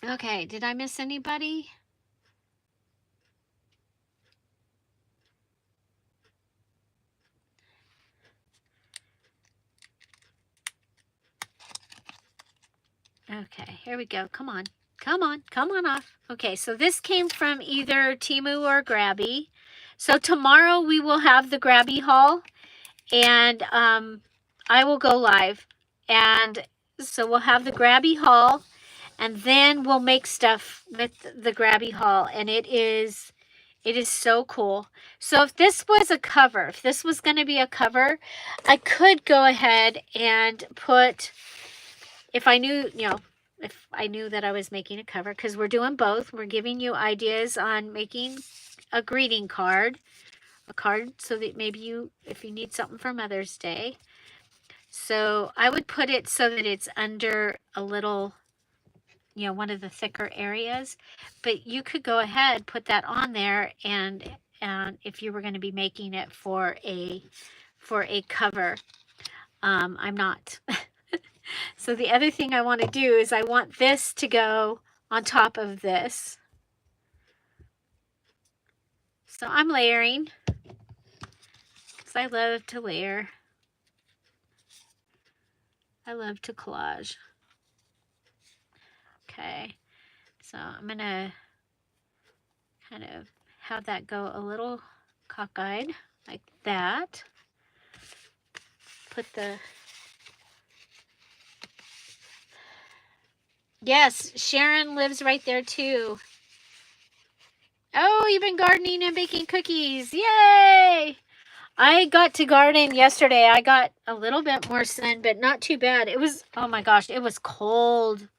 Okay, did I miss anybody? Okay, here we go. Come on. Come on off. Okay, so this came from either Temu or Grabby. So tomorrow we will have the Grabby haul. And I will go live. And so we'll have the grabby haul, and then we'll make stuff with the grabby haul. And it is so cool. So if this was a cover, if this was going to be a cover, I could go ahead and put, if I knew, if I knew that I was making a cover, because we're doing both. We're giving you ideas on making a greeting card, a card so that maybe you, if you need something for Mother's Day. So I would put it so that it's under a little, one of the thicker areas, but you could go ahead, put that on there, and if you were going to be making it for a cover, I'm not. So the other thing I want to do is I want this to go on top of this. So I'm layering because I love to layer. I love to collage. Okay, so I'm going to kind of have that go a little cockeyed like that. Put the... Yes, Sharon lives right there too. Oh, you've been gardening and baking cookies. Yay! I got to garden yesterday. I got a little bit more sun, but not too bad. It was, oh my gosh, it was cold.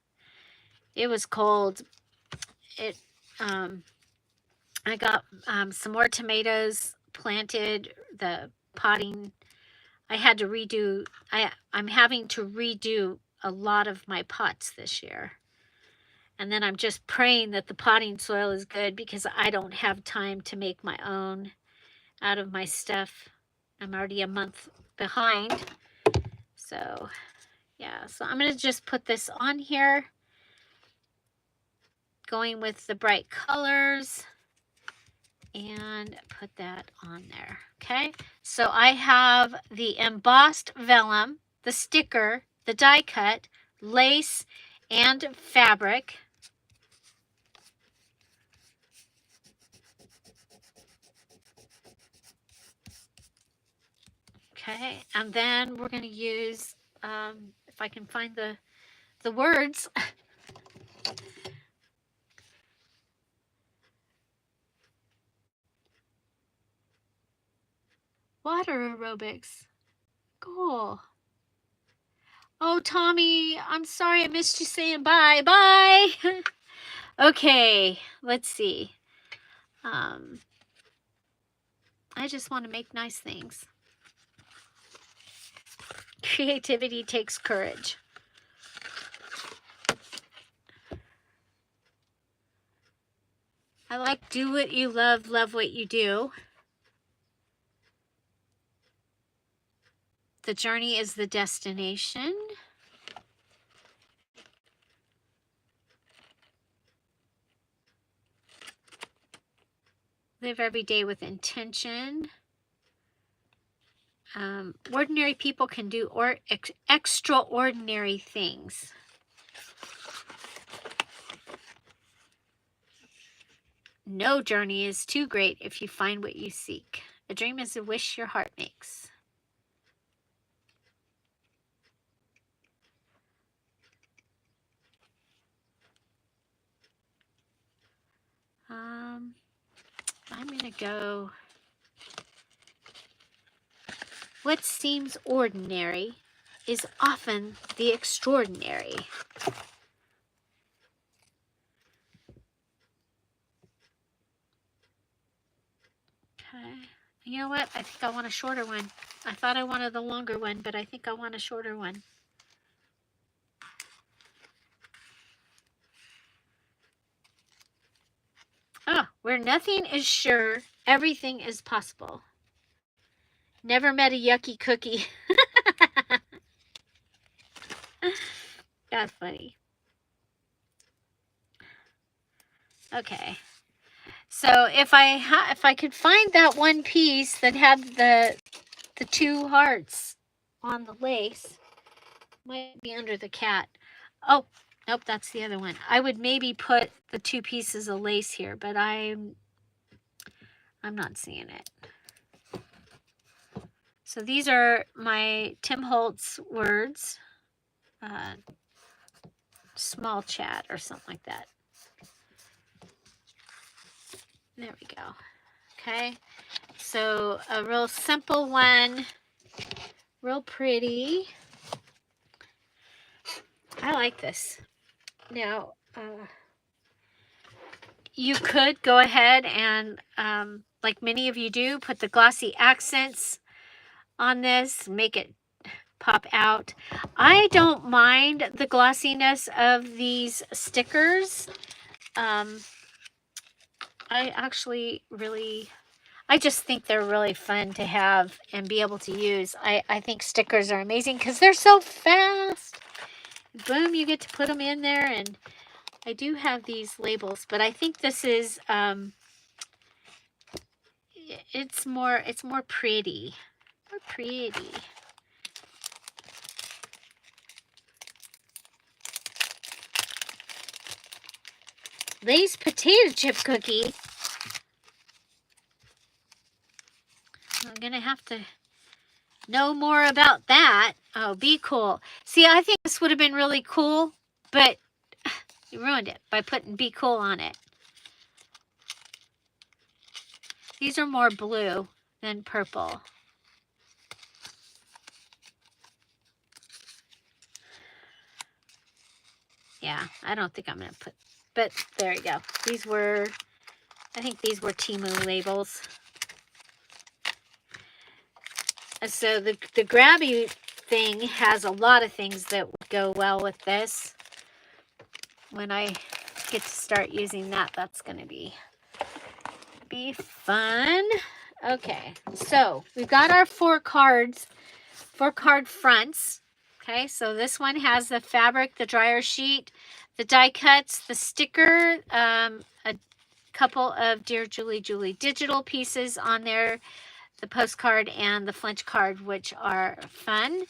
It was cold. I got some more tomatoes planted. The potting, I had to redo. I'm having to redo a lot of my pots this year. And then I'm just praying that the potting soil is good because I don't have time to make my own out of my stuff. I'm already a month behind. So, yeah. So I'm going to just put this on here. Going with the bright colors. And put that on there. Okay. So I have the embossed vellum, the sticker, the die cut, lace, and fabric. Okay, and then we're going to use, if I can find the words. Water aerobics. Cool. Oh, Tommy, I'm sorry I missed you saying bye. Bye. Okay, let's see. I just want to make nice things. Creativity takes courage. I like do what you love, love what you do. The journey is the destination. Live every day with intention. Ordinary people can do extraordinary things. No journey is too great if you find what you seek. A dream is a wish your heart makes. I'm going to go... What seems ordinary is often the extraordinary. Okay. You know what? I think I want a shorter one. I thought I wanted the longer one, but I think I want a shorter one. Oh, where nothing is sure, everything is possible. Never met a yucky cookie. That's funny. Okay. So if I could find that one piece that had the two hearts on the lace, might be under the cat. Oh, nope, that's the other one. I would maybe put the two pieces of lace here, but I'm not seeing it. So these are my Tim Holtz words. Small chat or something like that. There we go. Okay. So a real simple one. Real pretty. I like this. Now, you could go ahead and, like many of you do, put the glossy accents on this, make it pop out. I don't mind the glossiness of these stickers. I actually really, I just think they're really fun to have and be able to use. I think stickers are amazing because they're so fast. Boom, you get to put them in there. And I do have these labels, but I think this is, it's more pretty. More pretty. Lay's potato chip cookie. I'm going to have to know more about that. Oh, be cool. See, I think this would have been really cool, but you ruined it by putting be cool on it. These are more blue than purple. Yeah, I don't think I'm going to put, but there you go. These were, I think these were Temu labels. So the grabby thing has a lot of things that would go well with this. When I get to start using that, that's going to be fun. Okay, so we've got our 4 card fronts. Okay, so this one has the fabric, the dryer sheet, the die cuts, the sticker, a couple of Dear Julie digital pieces on there, the postcard and the flinch card, which are fun.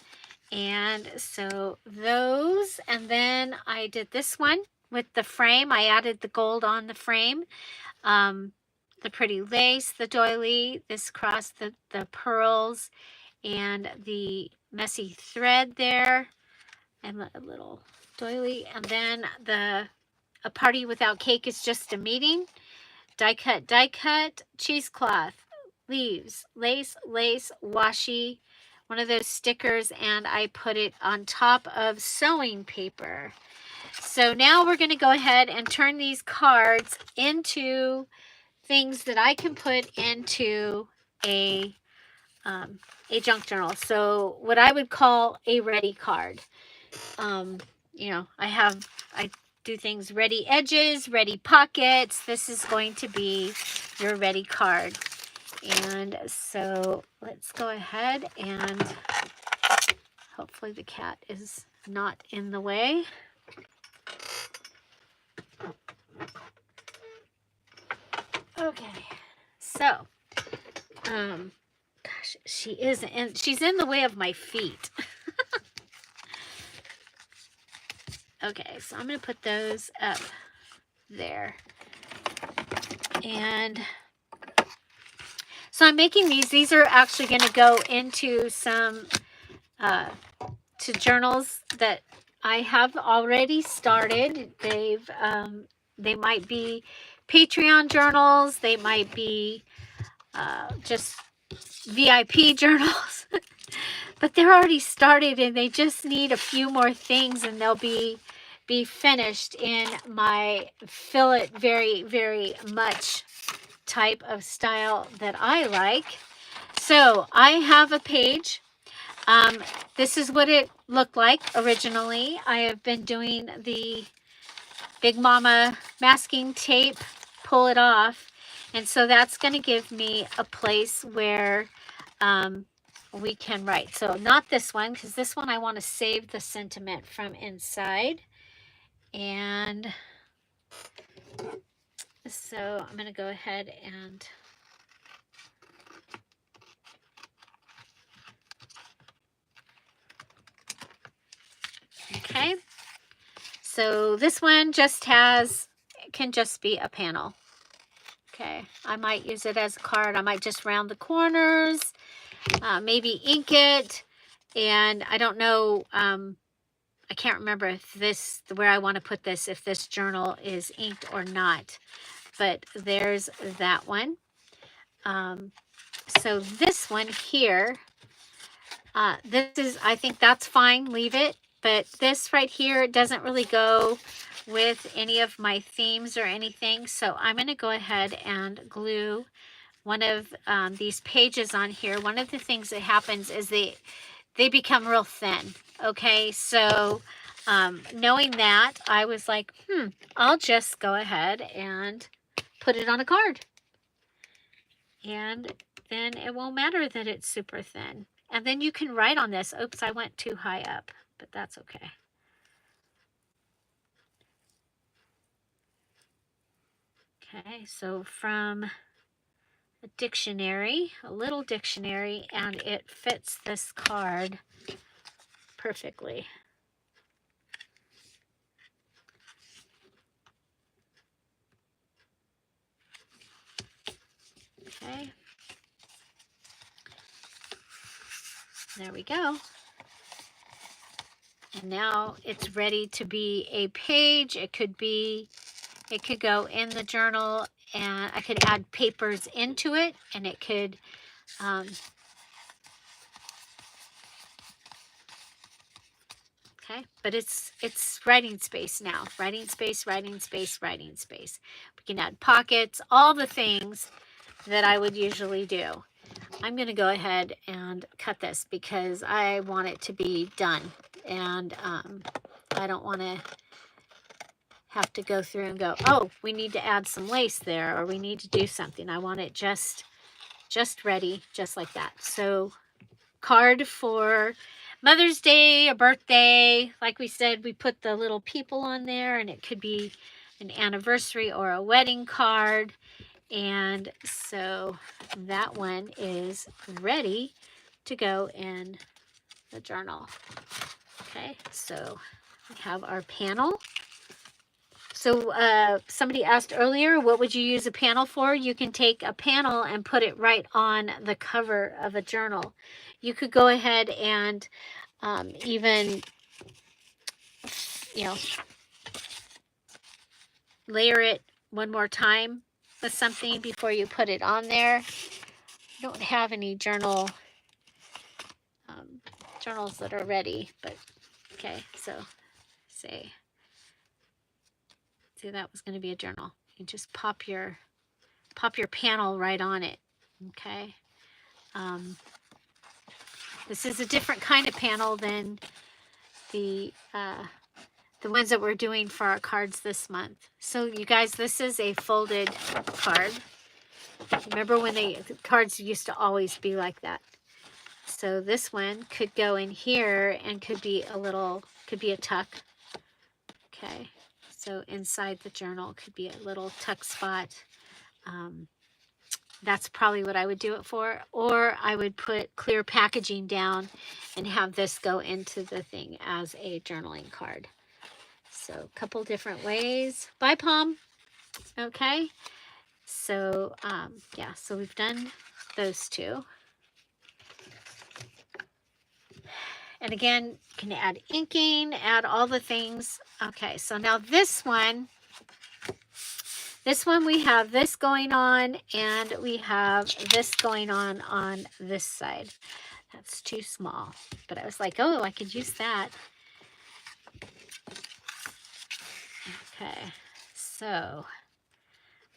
And so those, and then I did this one with the frame. I added the gold on the frame, the pretty lace, the doily, this cross, the pearls, and the messy thread there, and the little doily. And then a party without cake is just a meeting. Die cut, cheesecloth, leaves, lace, washi, one of those stickers, and I put it on top of sewing paper. So now we're going to go ahead and turn these cards into things that I can put into a junk journal. So what I would call a ready card. You know, I do things ready edges, ready pockets. This is going to be your ready card. And so let's go ahead and hopefully the cat is not in the way. Okay, so, gosh, she's in the way of my feet. Okay, so I'm going to put those up there. And so I'm making these. These are actually going to go into some, to journals that I have already started. They might be Patreon journals. They might be just VIP journals. But they're already started and they just need a few more things and they'll be finished in my fill it very, very much type of style that I like. So I have a page. This is what it looked like originally. I have been doing the Big Mama masking tape, pull it off. And so that's going to give me a place where we can write. So not this one, because this one I want to save the sentiment from inside. And so I'm going to go ahead and okay. So this one just can just be a panel. Okay, I might use it as a card. I might just round the corners. maybe ink it. And I don't know, I can't remember if where I want to put this, if this journal is inked or not. But there's that one. So this one here, I think that's fine, leave it. But this right here doesn't really go with any of my themes or anything. So I'm going to go ahead and glue one of these pages on here. One of the things that happens is they become real thin. Okay, so knowing that, I was like, I'll just go ahead and put it on a card. And then it won't matter that it's super thin. And then you can write on this. Oops, I went too high up, but that's okay. Okay, so from a dictionary, a little dictionary, and it fits this card perfectly. Okay. There we go. And now it's ready to be a page. It could go in the journal, and I could add papers into it, and it could, okay, but it's writing space now. Writing space, writing space, writing space. We can add pockets, all the things that I would usually do. I'm going to go ahead and cut this because I want it to be done. And I don't want to have to go through and go, oh, we need to add some lace there, or we need to do something. I want it just ready, just like that. So card for Mother's Day, a birthday. Like we said, we put the little people on there, and it could be an anniversary or a wedding card. And so that one is ready to go in the journal. Okay, so we have our panel. So somebody asked earlier, what would you use a panel for? You can take a panel and put it right on the cover of a journal. You could go ahead and even, layer it one more time with something before you put it on there. I don't have any journals that are ready, but okay, so see, that was going to be a journal. You just pop your panel right on it. Okay, this is a different kind of panel than the ones that we're doing for our cards this month. So you guys, this is a folded card. Remember when the cards used to always be like that? So this one could go in here and could be a tuck. Okay, so inside the journal could be a little tuck spot. That's probably what I would do it for. Or I would put clear packaging down and have this go into the thing as a journaling card. So a couple different ways. Bye, Palm. Okay, so yeah, so we've done those two. And again, you can add inking, add all the things. Okay, so now this one we have this going on, and we have this going on this side. That's too small, but I was like, oh, I could use that. Okay, so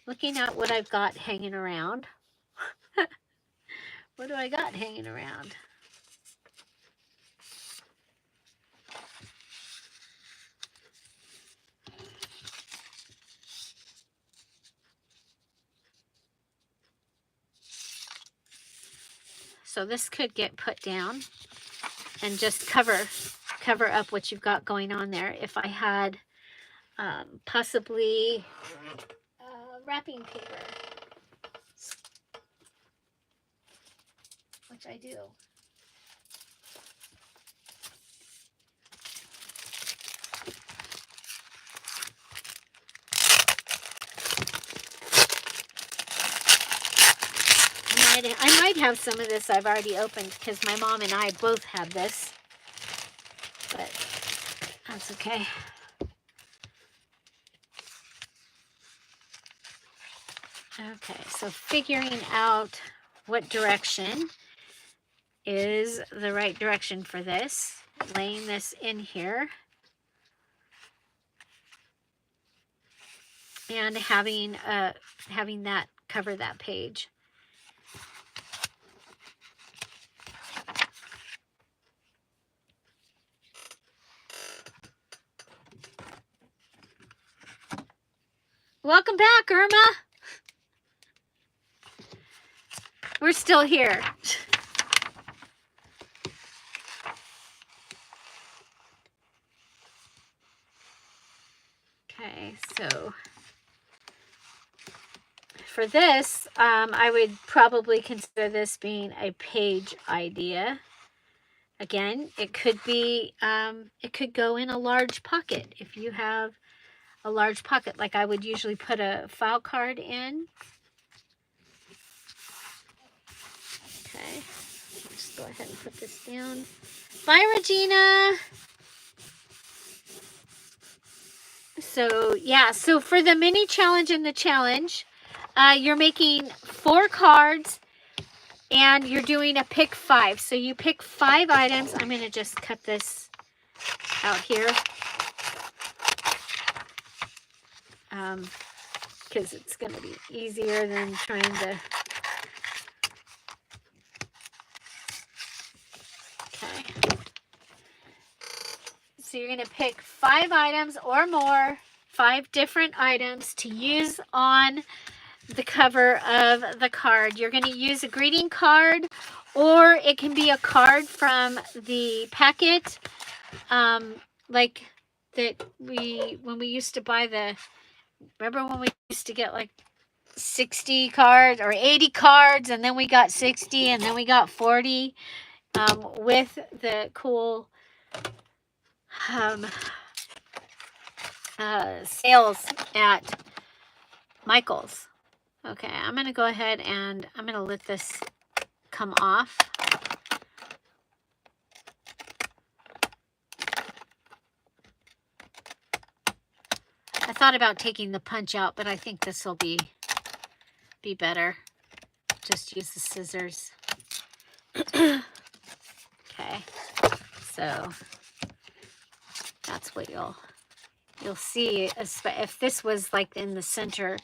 looking at what I've got hanging around. What do I got hanging around? So this could get put down and just cover up what you've got going on there. If I had possibly wrapping paper, which I do. I might might have some of this I've already opened because my mom and I both have this, but that's okay. Okay, so figuring out what direction is the right direction for this, laying this in here, and having that cover that page. Welcome back, Irma. We're still here. Okay, so for this, I would probably consider this being a page idea. Again, it could be, it could go in a large pocket if you have a large pocket, like I would usually put a file card in. Okay, let's go ahead and put this down. Bye, Regina. So yeah, so for the mini challenge and the challenge, you're making 4 cards and you're doing a pick 5. So you pick 5 items. I'm going to just cut this out here. Because it's going to be easier than trying to. Okay. So you're going to pick 5 items or more, 5 different items to use on the cover of the card. You're going to use a greeting card, or it can be a card from the packet, like that when we used to buy the. Remember when we used to get like 60 cards or 80 cards, and then we got 60, and then we got 40, with the cool sales at Michael's. Okay, I'm going to go ahead and I'm going to let this come off. I thought about taking the punch out, but I think this will be better. Just use the scissors. Okay, so that's what you'll see if this was like in the center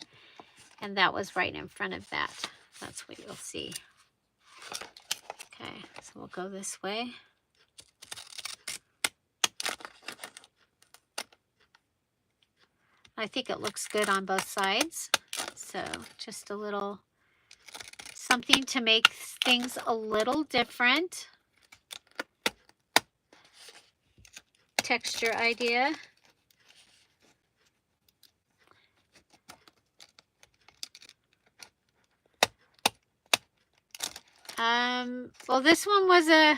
and that was right in front of that. That's what you'll see. Okay, so we'll go this way. I think it looks good on both sides. So just a little something to make things a little different. Texture idea. Well, this one was I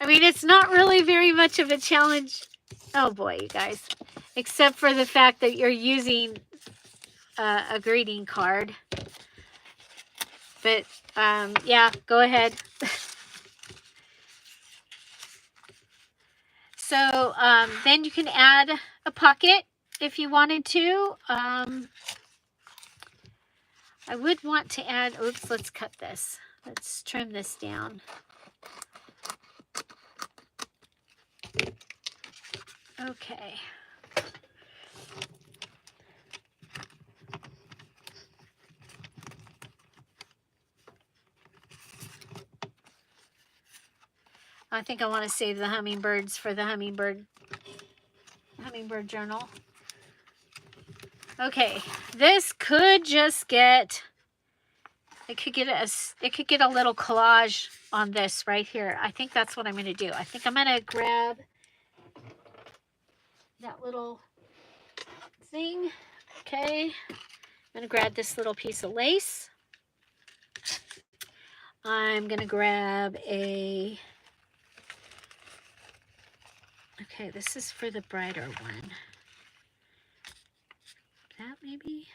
mean, it's not really very much of a challenge. Oh boy, you guys. Except for the fact that you're using a greeting card. But, yeah, go ahead. So, then you can add a pocket if you wanted to. I would want to add, oops, let's cut this. Let's trim this down. Okay. I think I want to save the hummingbirds for the hummingbird journal. Okay, this could just get, it could get a little collage on this right here. I think that's what I'm going to do. I think I'm going to grab that little thing. Okay, I'm going to grab this little piece of lace. I'm going to grab a, okay, this is for the brighter one. That maybe?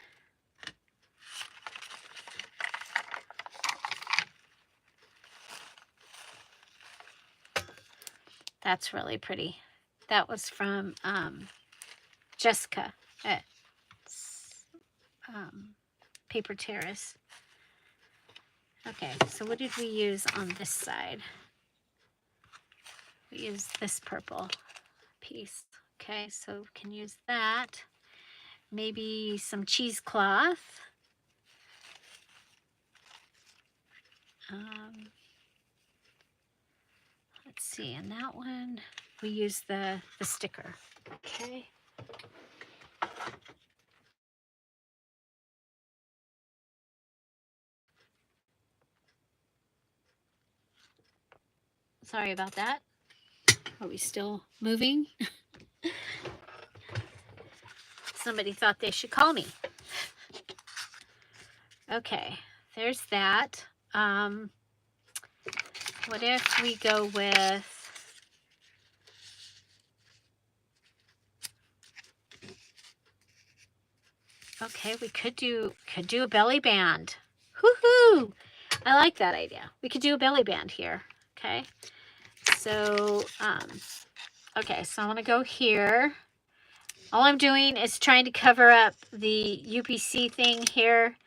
That's really pretty. That was from Jessica at Paper Terrace. Okay, so what did we use on this side? We used this purple piece. Okay, so we can use that. Maybe some cheesecloth. Let's see, in that one, we use the sticker. Okay. Sorry about that. Are we still moving? Somebody thought they should call me. Okay, there's that. What if we go with... Okay, we could do a belly band. Woohoo! I like that idea. We could do a belly band here. Okay. So, okay, so I want to go here. All I'm doing is trying to cover up the UPC thing here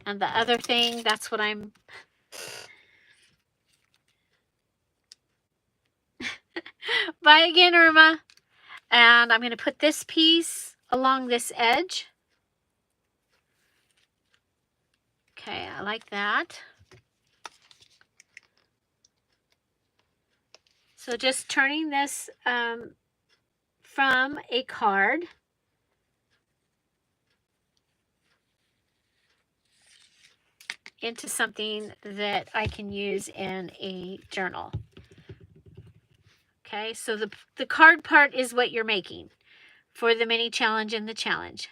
and the other thing. That's what I'm... Bye again, Irma. And I'm going to put this piece along this edge. Okay, I like that. So just turning this from a card into something that I can use in a journal. Okay, so the card part is what you're making for the mini challenge and the challenge.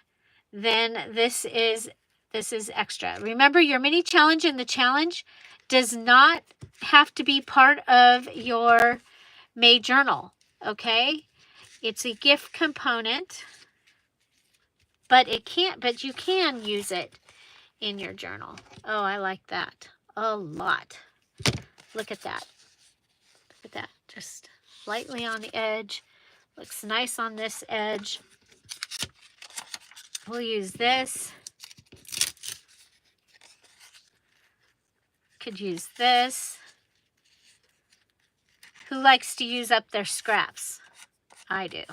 Then this is extra. Remember, your mini challenge and the challenge does not have to be part of your May journal. Okay, it's a gift component, but you can use it in your journal. Oh, I like that a lot. Look at that. Look at that. Just lightly on the edge. Looks nice on this edge. We'll use this. Could use this. Who likes to use up their scraps? I do.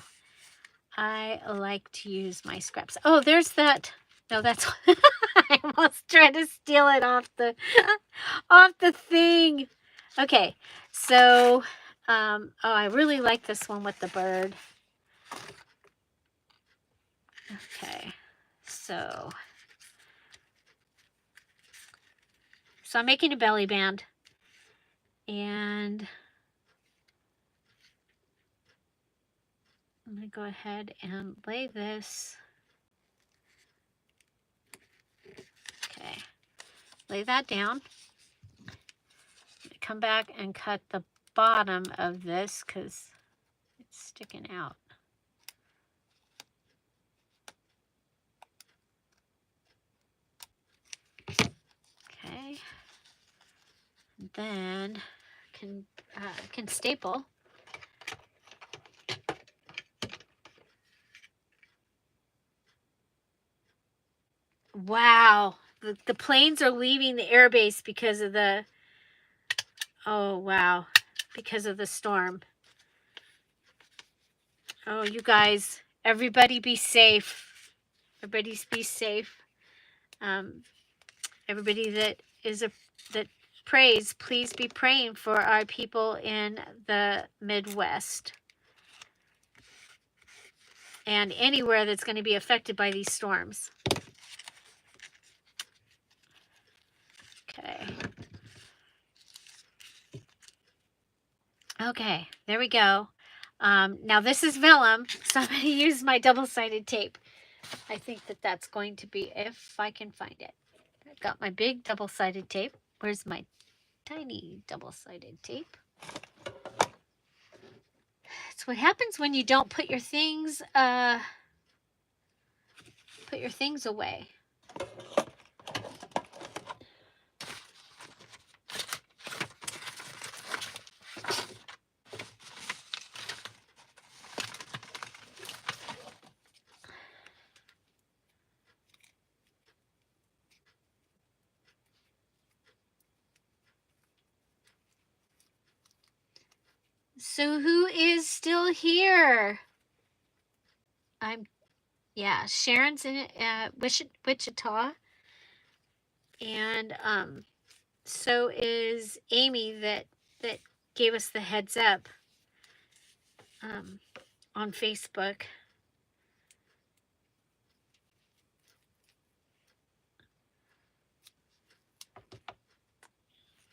I like to use my scraps. Oh, there's that. No, that's... I almost tried to steal it off the thing. Okay, so... oh, I really like this one with the bird. Okay, so I'm making a belly band, and I'm going to go ahead and lay this. Okay, lay that down. Come back and cut the bottom of this because it's sticking out. Okay, then can staple. Wow, the planes are leaving the airbase because of the... Oh wow, because of the storm. Oh, you guys, everybody be safe. Everybody be safe. Everybody that prays, please be praying for our people in the Midwest and anywhere that's going to be affected by these storms. Okay. Okay, there we go. Now this is vellum, so I'm going to use my double-sided tape. I think that's going to be, if I can find it. I've got my big double-sided tape. Where's my tiny double-sided tape? It's what happens when you don't put your things away. So who is still here? Yeah, Sharon's in Wichita, and so is Amy that gave us the heads up on Facebook.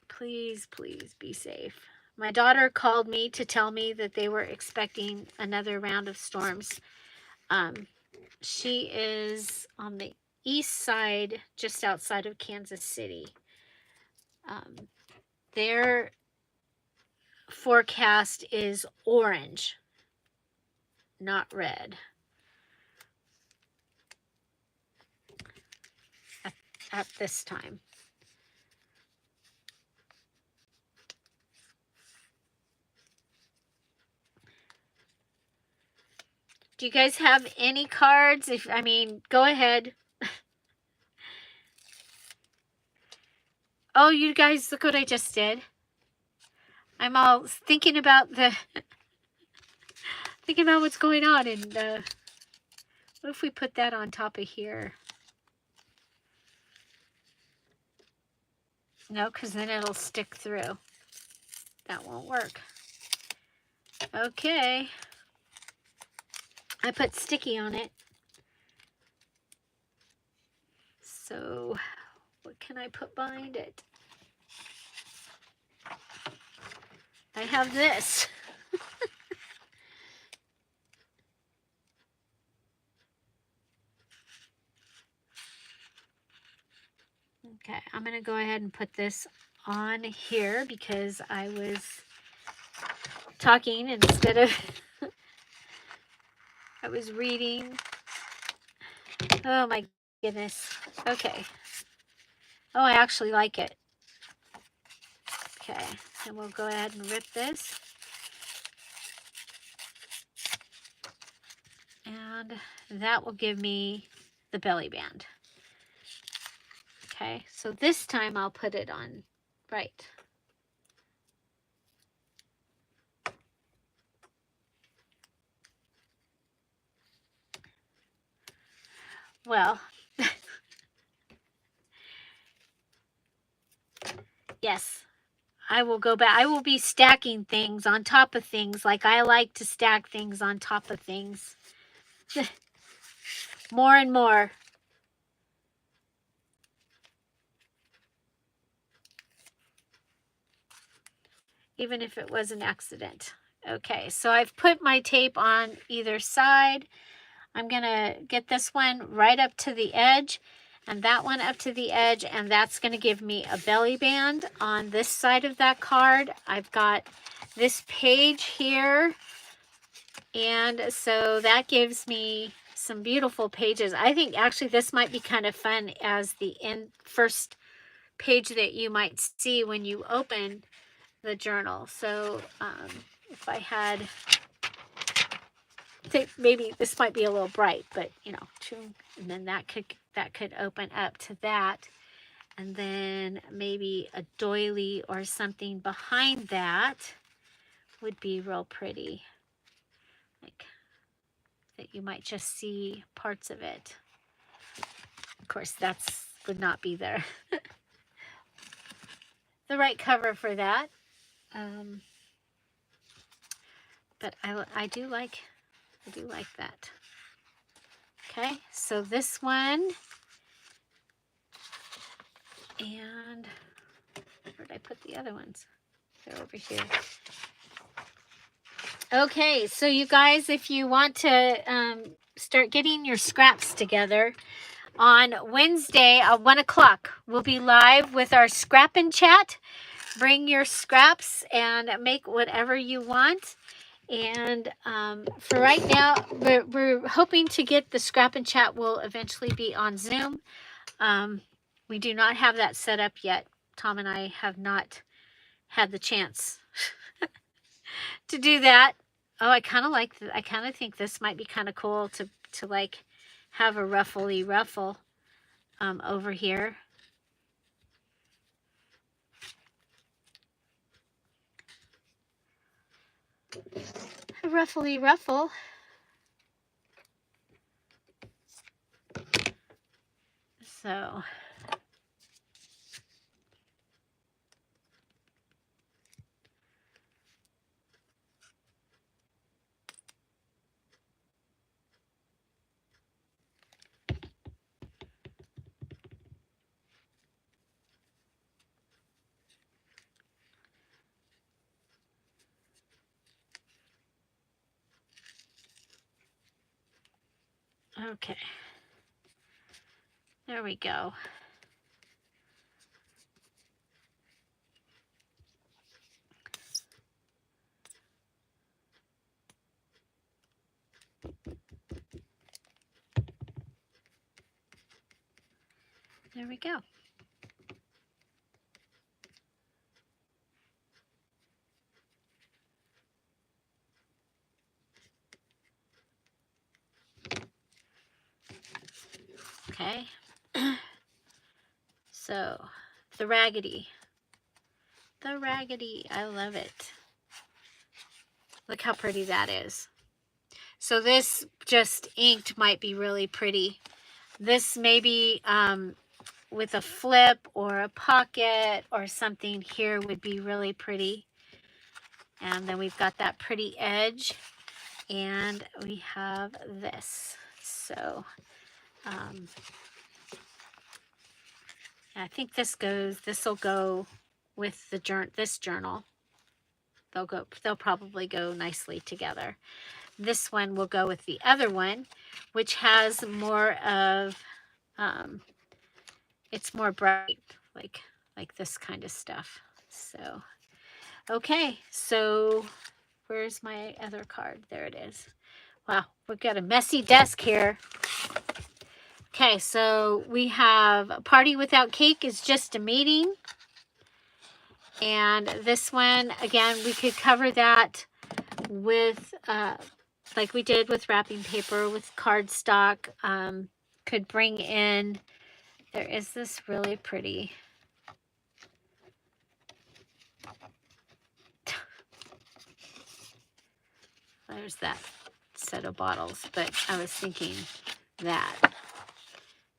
Please, please be safe. My daughter called me to tell me that they were expecting another round of storms. She is on the east side, just outside of Kansas City. Their forecast is orange, not red. At this time. Do you guys have any cards? Go ahead. Oh, you guys, look what I just did. I'm all thinking about what's going on, and what if we put that on top of here? No, because then it'll stick through. That won't work. Okay. I put sticky on it. So what can I put behind it? I have this. Okay, I'm going to go ahead and put this on here because I was talking instead of I was reading. Oh my goodness. Okay. Oh, I actually like it. Okay, and we'll go ahead and rip this. And that will give me the belly band. Okay, so this time I'll put it on right. Well, yes, I will go back. I will be stacking things on top of things like I like to stack things on top of things. More and more. Even if it was an accident. Okay, so I've put my tape on either side. I'm going to get this one right up to the edge and that one up to the edge, and that's going to give me a belly band on this side of that card. I've got this page here, and so that gives me some beautiful pages. I think actually this might be kind of fun as the first page that you might see when you open the journal. So if I had, I think maybe this might be a little bright, but you know, and then that could open up to that, and then maybe a doily or something behind that would be real pretty, like that you might just see parts of it. Of course, that's would not be the right cover for that. But I do like that. Okay, so this one, and where did I put the other ones? They're over here. Okay, so you guys, if you want to start getting your scraps together, on Wednesday at 1 o'clock, we'll be live with our scrap and chat. Bring your scraps and make whatever you want. And for right now, we're hoping to get the scrap and chat will eventually be on Zoom. We do not have that set up yet. Tom and I have not had the chance to do that. Oh, I kind of think this might be kind of cool to like have a ruffle over here. a ruffly ruffle. So okay, there we go. There we go. Okay. So the raggedy. The raggedy. I love it. Look how pretty that is. So this just inked might be really pretty. This maybe with a flip or a pocket or something here would be really pretty. And then we've got that pretty edge. And we have this. So I think this will go with the this journal. They'll probably go nicely together. This one will go with the other one, which has more of, it's more bright, like this kind of stuff. So, okay, so where's my other card? There it is. Wow, we've got a messy desk here. Okay, so we have a party without cake is just a meeting. And this one, again, we could cover that with, like we did with wrapping paper, with cardstock. Could bring in, there is this really pretty, there's that set of bottles, but I was thinking that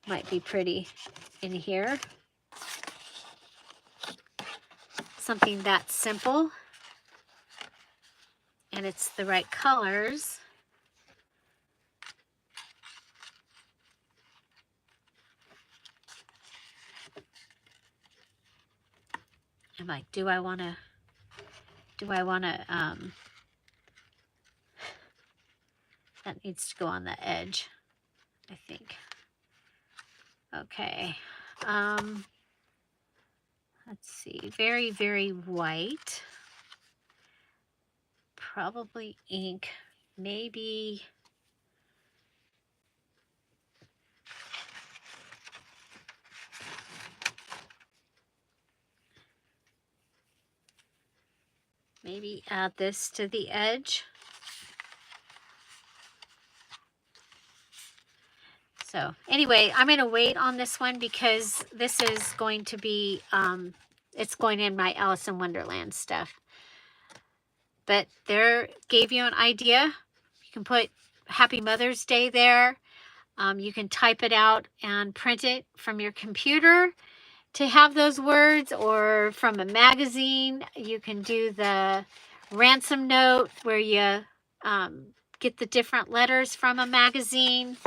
might be pretty in here. Something that simple, and it's the right colors. I'm like, do I want to, that needs to go on the edge, I think. Okay. Let's see, very, very white. Probably ink, maybe. Maybe add this to the edge. So anyway, I'm going to wait on this one because this is going to be, it's going in my Alice in Wonderland stuff. But there, gave you an idea. You can put Happy Mother's Day there. You can type it out and print it from your computer to have those words, or from a magazine. You can do the ransom note where you get the different letters from a magazine.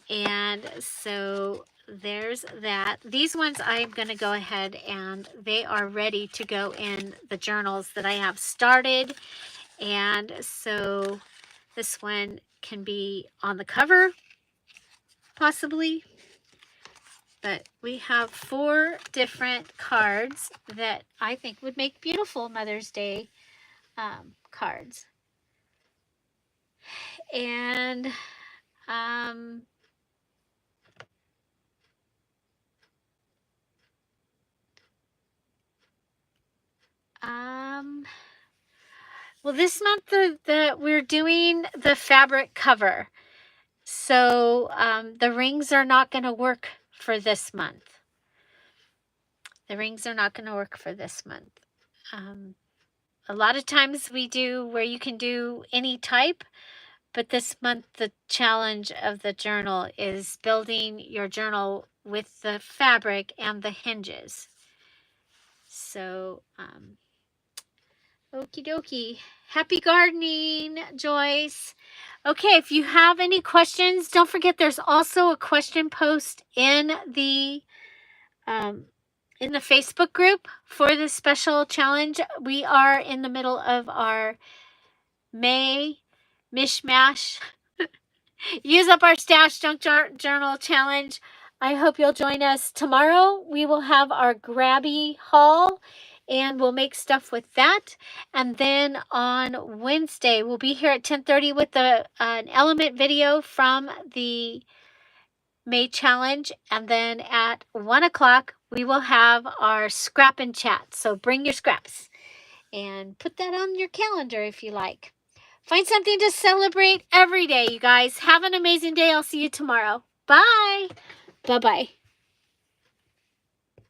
And so there's that. These ones I'm going to go ahead and they are ready to go in the journals that I have started. And so this one can be on the cover, possibly. But we have 4 different cards that I think would make beautiful Mother's Day cards. And well, this month we're doing the fabric cover. So the rings are not going to work for this month. The rings are not going to work for this month. a lot of times we do where you can do any type, but this month the challenge of the journal is building your journal with the fabric and the hinges. So, okie dokie. Happy gardening, Joyce. Okay, if you have any questions, don't forget there's also a question post in the Facebook group for this special challenge. We are in the middle of our May Mish Mash Use Up Our Stash Junk Journal Challenge. I hope you'll join us tomorrow. We will have our Grabby haul and we'll make stuff with that. And then on Wednesday, we'll be here at 10:30 with an element video from the May challenge. And then at 1 o'clock, we will have our scrap and chat. So bring your scraps and put that on your calendar if you like. Find something to celebrate every day, you guys. Have an amazing day. I'll see you tomorrow. Bye. Bye-bye.